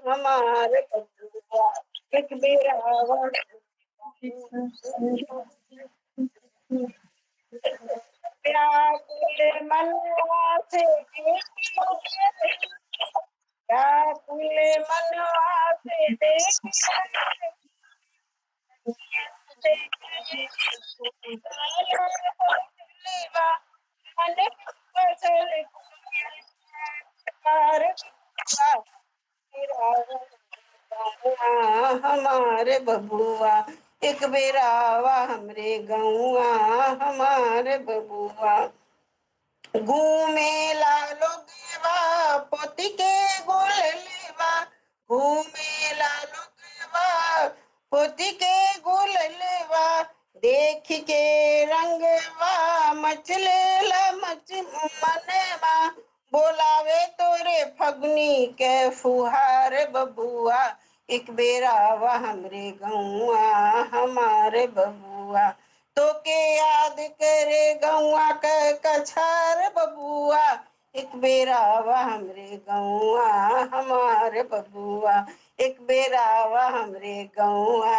हमारे बबुआ, एक बेरा व्याकुल मनवा से व्याकुल मनवा से हमारे बबुआ, एक बेरावा हमरे गौआ हमारे बबुआ। घूमे लालो गेवा पोती के गोल लेवा, घूमे लालो गेवा पोती के गोल लेवा। देख के रंगवा मचलेला मच मनवा, बोलावे तोरे फगुनी के फुहार बबुआ। एक बेरावा हमरे गौआ हमारे बबुआ, तो के याद करे गौआ के कछार बबुआ। एक बेरावा हमरे गौआ हमारे बबुआ, एक बेरावा हमरे गौआ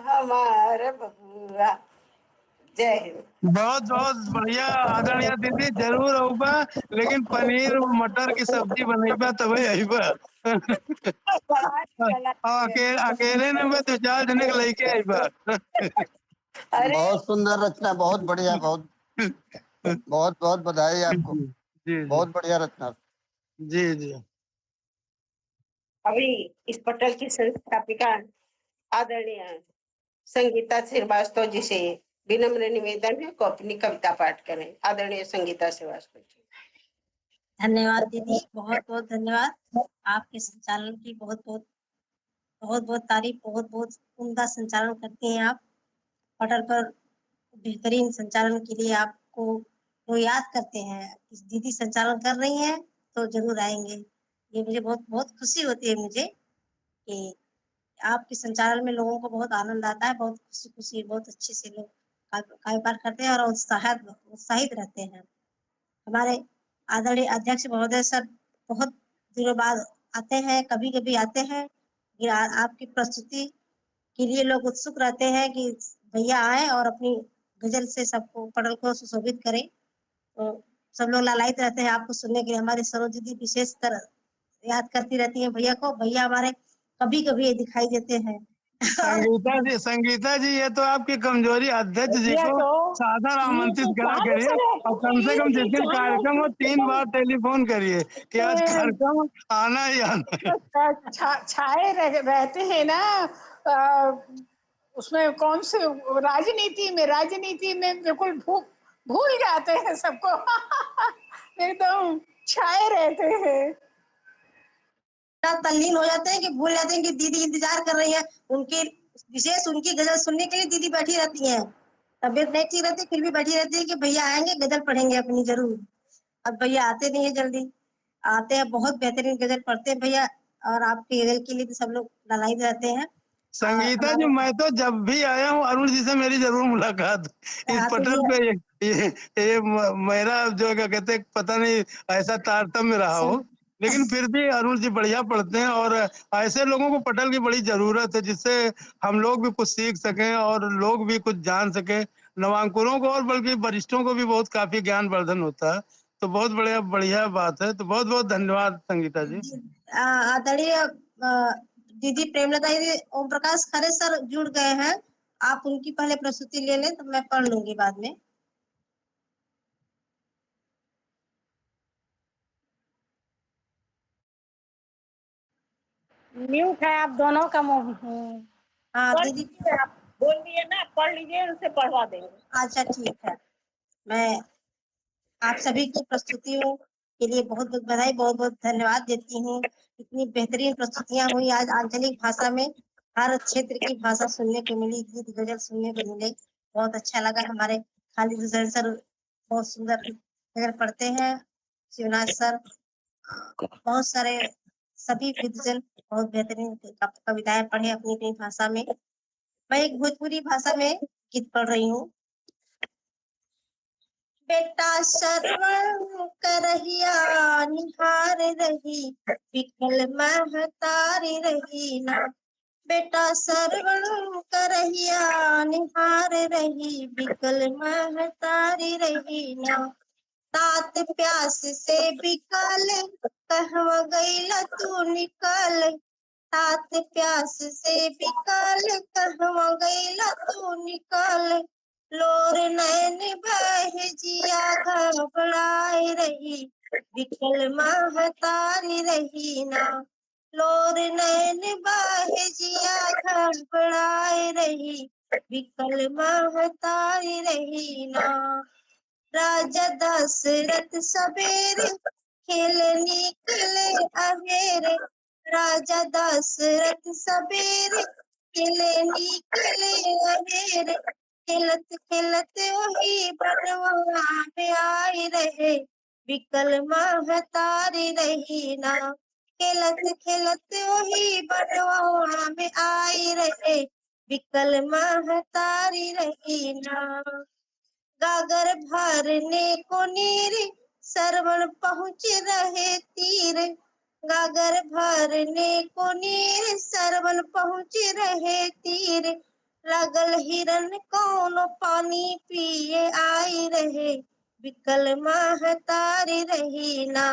हमारे बबुआ। जय हिंद। बहुत बहुत बढ़िया आदरणीय दीदी, जरूर आऊबा, लेकिन पनीर मटर की सब्जी बनेबा तबे आईबा। अकेले ने मैं 2-4 जने के लेके आईबा। बहुत सुंदर रचना, बहुत बढ़िया, बहुत बहुत बहुत बधाई आपको। जी बहुत बढ़िया रचना। जी जी। अभी इस पटल की संस्थापिका आदरणीय संगीता श्रीवास्तव जी से विनम्र निवेदन है को अपनी कविता पाठ करें। आदरणीय संगीता श्रीवास्तव जी। धन्यवाद दीदी, बहुत बहुत धन्यवाद। आपके संचालन की बहुत बहुत तारीफ, बहुत बहुत उम्दा संचालन करती हैं आप। पटल पर बेहतरीन संचालन के लिए आपको वो याद करते हैं, इस दीदी संचालन कर रही हैं तो जरूर आएंगे। ये मुझे बहुत बहुत खुशी होती है मुझे कि आपके संचालन में लोगों को बहुत आनंद आता है, बहुत खुशी खुशी बहुत अच्छे से लोग कार्यपाठ करते हैं और उत्साहित रहते हैं। हमारे आदरणीय अध्यक्ष महोदय सर बहुत दिनों बाद आते हैं, कभी कभी आते हैं। आपकी प्रस्तुति के लिए लोग उत्सुक रहते हैं कि भैया आए और अपनी गजल से सबको पटल को सुशोभित करें। तो सब लोग लालायित रहते हैं आपको सुनने के लिए। हमारे सरोज दीदी विशेषकर याद करती रहती हैं भैया को। भैया हमारे कभी कभी दिखाई देते हैं। संगीता जी ये तो आपकी कमजोरी, अध्यक्ष जी भैया को तो सादर आमंत्रित ये करा चाहे करिए चले, और कम से कम जिस दिन कार्यक्रम हो 3 बार टेलीफोन करिए कि आज कार्यक्रम आना ही आना है। छाए रहते हैं ना उसमें कौन से राजनीति में बिल्कुल भूल जाते हैं सबको। एकदम छाए रहते हैं, तल्लीन हो जाते हैं कि भूल जाते हैं कि दीदी इंतजार कर रही है उनकी, विशेष उनकी गजल सुनने के लिए दीदी बैठी रहती हैं। तबीयत नहीं ठीक रहती फिर भी बैठी रहती है कि भैया आएंगे गजल पढ़ेंगे अपनी जरूर। अब भैया आते नहीं है, जल्दी आते हैं, बहुत बेहतरीन गजल पढ़ते हैं भैया, और आपकी गजल के लिए तो सब लोग ललाई रहते हैं। संगीता जी मैं तो जब भी आया हूँ अरुण जी से मेरी जरूर मुलाकात इस पटल पे। ये मेरा जो क्या कहते हैं पता नहीं ऐसा तारतम्य रहा हो, लेकिन फिर भी अरुण जी बढ़िया पढ़ते हैं और ऐसे लोगों को पटल की बड़ी जरूरत है जिससे हम लोग भी कुछ सीख सकें और लोग भी कुछ जान सके, नवांकुरों को और बल्कि वरिष्ठों को भी बहुत काफी ज्ञान वर्धन होता है। तो बहुत बढ़िया बात है। तो बहुत बहुत धन्यवाद संगीता जी। आदरणीय दीदी प्रेमलता दीदी, ओम प्रकाश खरे सर जुड़ गए हैं, आप उनकी पहले प्रस्तुति ले लें तो मैं पढ़ लूंगी बाद में। म्यूट है आप दोनों का मुंह। हाँ दीदी आप बोल दिए ना, पढ़ लीजिए, उनसे पढ़वा देंगे। अच्छा ठीक है। मैं आप सभी की प्रस्तुतियों के लिए बहुत बहुत बधाई, बहुत बहुत धन्यवाद देती हूँ। इतनी बेहतरीन प्रस्तुतियां हुई आज आंचलिक भाषा में, हर क्षेत्र की भाषा सुनने को मिली, गीत गजल सुनने को मिले, बहुत अच्छा लगा। हमारे खालिद हुसैन सर बहुत सुंदर गजल पढ़ते हैं, शिवनाथ सर, बहुत सारे सभी विद्वजन बहुत बेहतरीन कविताएं पढ़े अपनी अपनी भाषा में। मैं एक भोजपुरी भाषा में गीत पढ़ रही हूँ। बेटा श्रवण करहिया निहार रही, विकल महतारी रही ना। बेटा श्रवण करहिया निहार रही, विकल महतारी रही ना। तात प्यास से बिकल कहवा गईला तू निकल, तात प्यास से बिकल कहवा गईला तू निकल। लोर नैन बह जिया घबराए रही, विकल महतारी रही ना। लोर नैन बह जिया घबराए रही, विकल महतारी रही ना। राजा दशरथ सबेरे खेल निकले अवेरे, राजा दशरथ सबेरे खेल निकले अवेरे। खेलत खेलत वही बनवा में आई रहे, विकल महतारी रही ना। खेलत खेलत वही बनवा में आई रहे, विकल महतारी रही ना। गागर भरने को नीर सरवण पहुँच रहे तीर, गागर भरने को नीर सरवण पहुँच रहे तीर। लगल हिरन कौन पानी पिए आई रहे, विकल महतारी रही ना।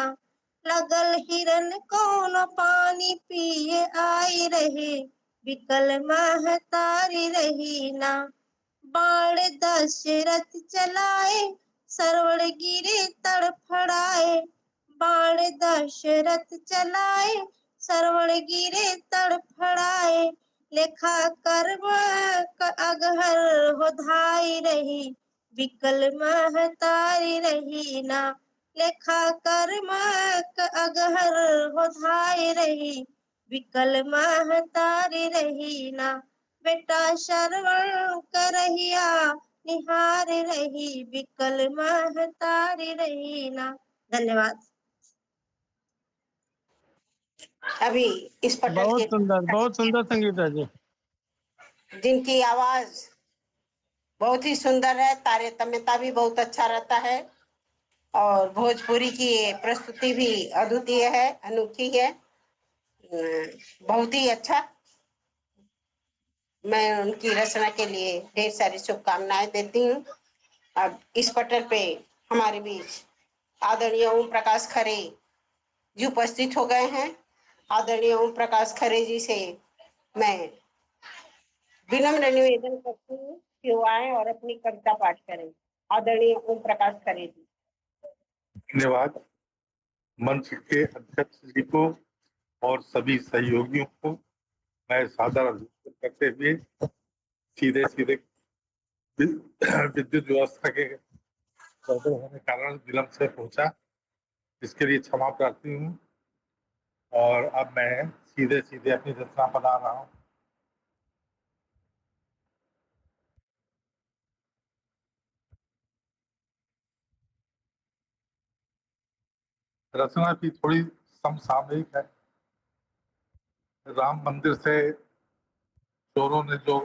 लगल हिरन कौन पानी पिए आई रहे, विकल महतारी रही ना। बाण दशरथ चलाए सरवण गिरे तड़फड़ाए, बाण दशरथ चलाए सरवण गिरे तड़फड़ाए। लेखा कर्म अगहर हो धाई रही, विकल महतारी रही ना। लेखा कर्म अगहर हो धाई रही, विकल महतारी रही ना। बेटा श्रवण करहिया निहार रही, विकल महतारी रही ना। धन्यवाद। अभी इस पटल बहुत सुंदर संगीता जी, जिनकी आवाज बहुत ही सुंदर है, तारतम्यता भी बहुत अच्छा रहता है और भोजपुरी की प्रस्तुति भी अद्वितीय है, अनूठी है, बहुत ही अच्छा। मैं उनकी रचना के लिए ढेर सारी शुभकामनाएं देती हूँ। अब इस पटल पे हमारे बीच आदरणीय ओम प्रकाश खरे जी उपस्थित हो गए हैं। आदरणीय ओम प्रकाश खरे जी से मैं विनम्र निवेदन करती हूँ कि वो आए और अपनी कविता पाठ करें। आदरणीय ओम प्रकाश खरे जी। धन्यवाद मंच के अध्यक्ष जी को और सभी सहयोगियों को मैं सादर अभिनंदन करते हुए सीधे सीधे विद्युत व्यवस्था के गड़बड़ होने के कारण विलंब से पहुंचा, इसके लिए क्षमा प्रार्थी हूँ। और अब मैं सीधे सीधे अपनी रचना बना रहा हूँ। रचना की थोड़ी समसामयिक है। राम मंदिर से चोरों ने जो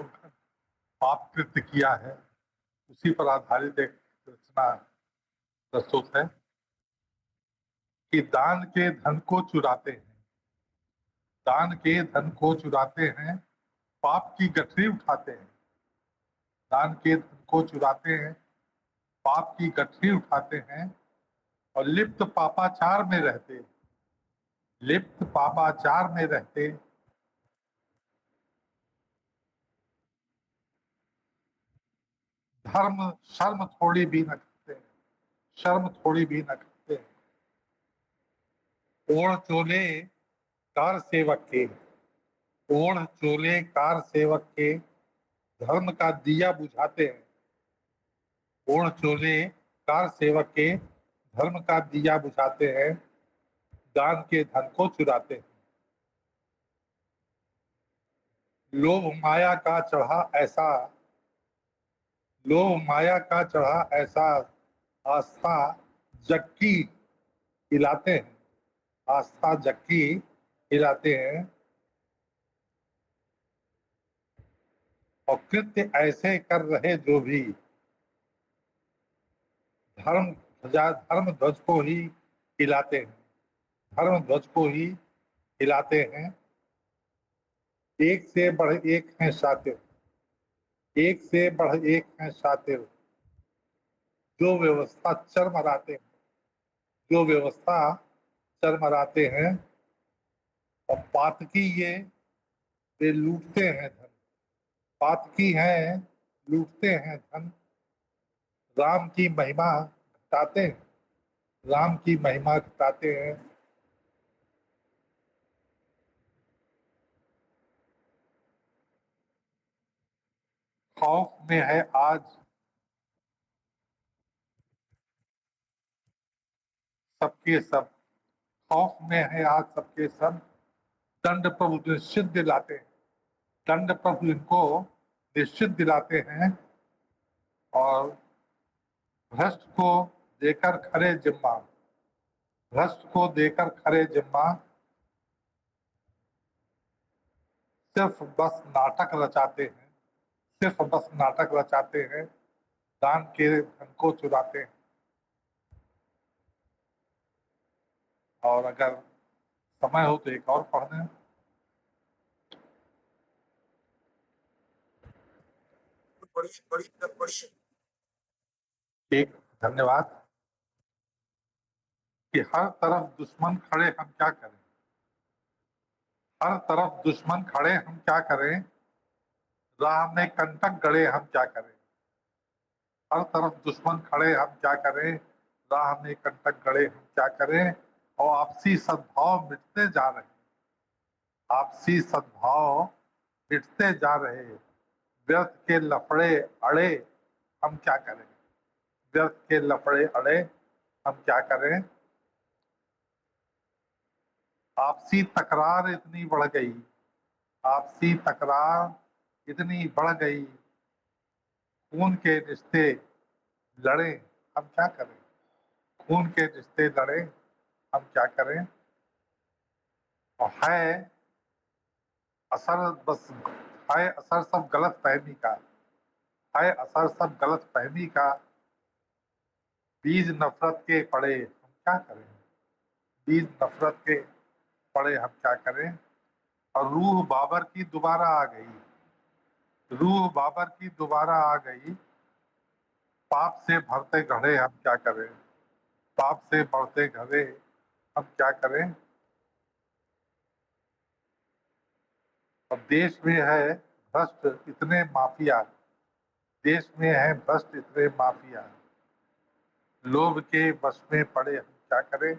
पाप कृत्य किया है उसी पर आधारित एक रचना प्रस्तुत है कि दान के धन को चुराते हैं, दान के धन को चुराते हैं, पाप की गठरी उठाते हैं। दान के धन को चुराते हैं, पाप की गठरी उठाते हैं और लिप्त पापाचार में रहते, लिप्त पापाचार में रहते धर्म शर्म थोड़ी भी न करते, शर्म थोड़ी भी न करते। ओढ़ चोले कार सेवक के, ओढ़ चोले कार सेवक के धर्म का दिया बुझाते हैं। ओढ़ चोले कार सेवक के धर्म का दिया बुझाते हैं, दान के धन को चुराते हैं। लोभ माया का चढ़ा ऐसा, लोभ माया का चढ़ा ऐसा आस्था जक्की हिलाते हैं, आस्था जक्की हिलाते हैं और कृत्य ऐसे कर रहे जो भी धर्म ध्वज को ही हिलाते हैं, धर्म ध्वज को ही हिलाते हैं। एक से बढ़ एक हैं शातिर, एक से बढ़ एक हैं शातिर, जो व्यवस्था चरमराते हैं, जो व्यवस्था चरमराते हैं और पातकी ये लूटते हैं धन, पातकी हैं लूटते हैं धन। राम की महिमा घटाते हैं, राम की महिमा घटाते हैं। खौफ में है आज सबके सब, खौफ में है आज सबके सब, दंड प्रभु निश्चित दिलाते हैं, दंड प्रभु इनको निश्चित दिलाते हैं और भ्रष्ट को देकर खरे जिम्मा, भ्रष्ट को देकर खरे जिम्मा सिर्फ बस नाटक रचाते हैं, सिर्फ बस नाटक रचाते हैं, दान के धन को चुराते हैं। और अगर समय हो तो एक और पढ़ लें। एक धन्यवाद कि हर तरफ दुश्मन खड़े हम क्या करें, हर तरफ दुश्मन खड़े हम क्या करें, राह में कंटक गड़े हम क्या करें, हर तरफ दुश्मन खड़े हम क्या करें, राह में कंटक गड़े हम क्या करें। और आपसी सद्भाव मिटते जा रहे, आपसी सद्भाव मिटते जा रहे, व्यर्थ के लफड़े अड़े हम क्या करें, व्यर्थ के लफड़े अड़े हम क्या करें। आपसी तकरार इतनी बढ़ गई, आपसी तकरार इतनी बढ़ गई, खून के रिश्ते लड़े हम क्या करें, खून के रिश्ते लड़े हम क्या करें। और है असर बस, है असर सब गलत फहमी का, है असर सब गलत फहमी का, बीज नफरत के पड़े हम क्या करें, बीज नफरत के पड़े हम क्या करें। और रूह बाबर की दोबारा आ गई, रूह बाबर की दोबारा आ गई, पाप से भरते घड़े हम क्या करें, पाप से बढ़ते घड़े हम क्या करें। और देश में है भ्रष्ट इतने माफिया, देश में है भ्रष्ट इतने माफिया, लोभ के वश में पड़े हम क्या करें,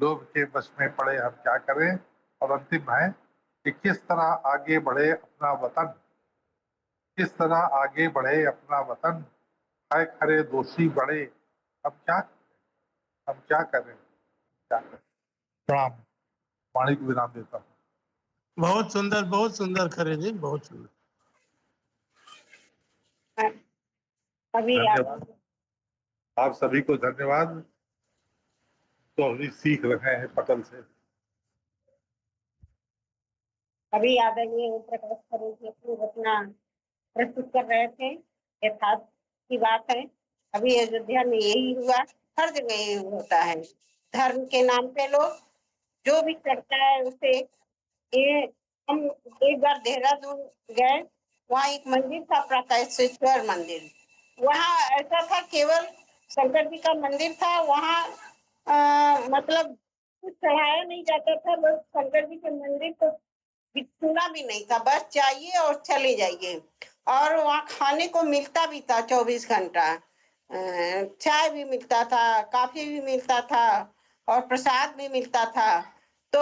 लोभ के वश में पड़े हम क्या करें। और अंतिम है कि किस तरह आगे बढ़े अपना वतन, किस तरह आगे बढ़े अपना वतन, है खरे दोषी बड़े हम क्या करें, क्या करें। प्रणाम, वाणी को विराम देता हूँ। बहुत सुंदर खरे जी, बहुत सुंदर। अभी धन्यवाद, आप सभी को धन्यवाद। तो अभी सीख रहे हैं पटल से। अभी आदरणीय ओम प्रकाश खरे जी अपनी रचना प्रस्तुत कर रहे थे। यथार्थ की बात है, अभी अयोध्या में यही हुआ, हर जगह यही होता है। धर्म के नाम पे लोग जो भी करता है उसे। ये हम एक बार देहरादून गए, वहाँ एक मंदिर था, प्राकैश्वर मंदिर। वहाँ ऐसा था, केवल शंकर जी का मंदिर था। वहाँ मतलब कुछ चढ़ाया नहीं जाता था, लोग शंकर जी के मंदिर को सुना भी नहीं था, बस जाइए और चले जाइए। और वहाँ खाने को मिलता भी था 24 घंटा, चाय भी मिलता था, काफी भी मिलता था और प्रसाद भी मिलता था। तो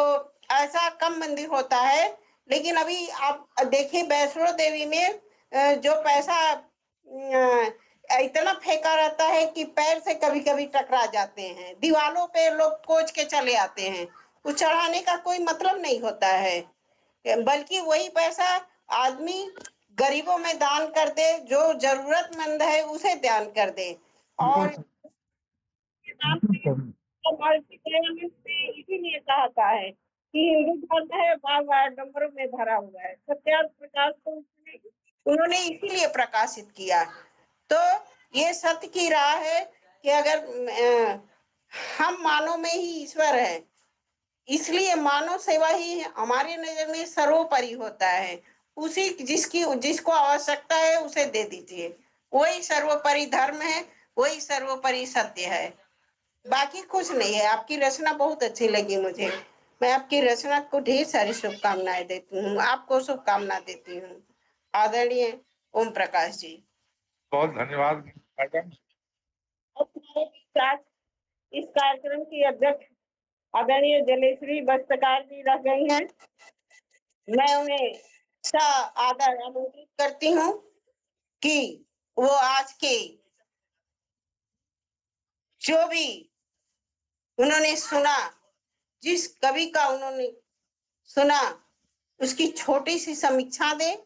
ऐसा कम मंदिर होता है। लेकिन अभी आप देखिए वैष्णो देवी में जो पैसा इतना फेंका रहता है कि पैर से कभी कभी टकरा जाते हैं, दीवारों पे लोग कोच के चले आते हैं। कुछ चढ़ाने का कोई मतलब नहीं होता है, बल्कि वही पैसा आदमी गरीबों में दान कर दे, जो जरूरतमंद है उसे दान कर दे। और इसीलिए कहा है कि हिंदू धर्म है बार बार नंबरों में भरा हुआ है। सत्याग्रह प्रकाश को उन्होंने इसीलिए प्रकाशित किया। तो ये सत्य की राह है कि अगर हम मानव में ही ईश्वर है, इसलिए मानव सेवा ही हमारी नजर में सर्वोपरि होता है। उसी जिसको आवश्यकता है उसे दे दीजिए, वही सर्वोपरि धर्म है, वही सर्वोपरि सत्य है, बाकी कुछ नहीं है। आपकी रचना बहुत अच्छी लगी मुझे, मैं आपकी रचना को ढेर सारी शुभकामनाएं देती हूँ, आपको शुभकामना देती हूँ। आदरणीय ओम प्रकाश जी। बहुत धन्यवाद मैडम। इस कार्यक्रम की अध्यक्ष आदरणीय जलेश्वरी बस्तकार जी रह गई हैं। मैं उन्हें आदर आमंत्रित करती हूँ कि वो आज के जो भी उन्होंने सुना, जिस कवि का उन्होंने सुना, उसकी छोटी सी समीक्षा दें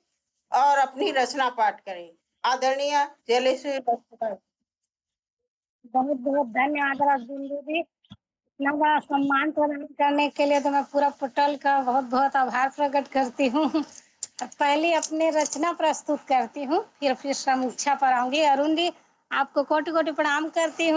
और अपनी रचना पाठ करें। आदरणीय जलेश्वरी बस्तकार। बहुत बहुत धन्यवाद बिंदु जी, इतना बड़ा सम्मान प्रदान करने के लिए तो मैं पूरा पटल का बहुत बहुत आभार प्रकट करती हूँ। पहले अपने रचना प्रस्तुत करती हूँ, फिर समीक्षा पर आऊंगी। अरुण जी, आपको कोटि कोटि प्रणाम करती हूँ।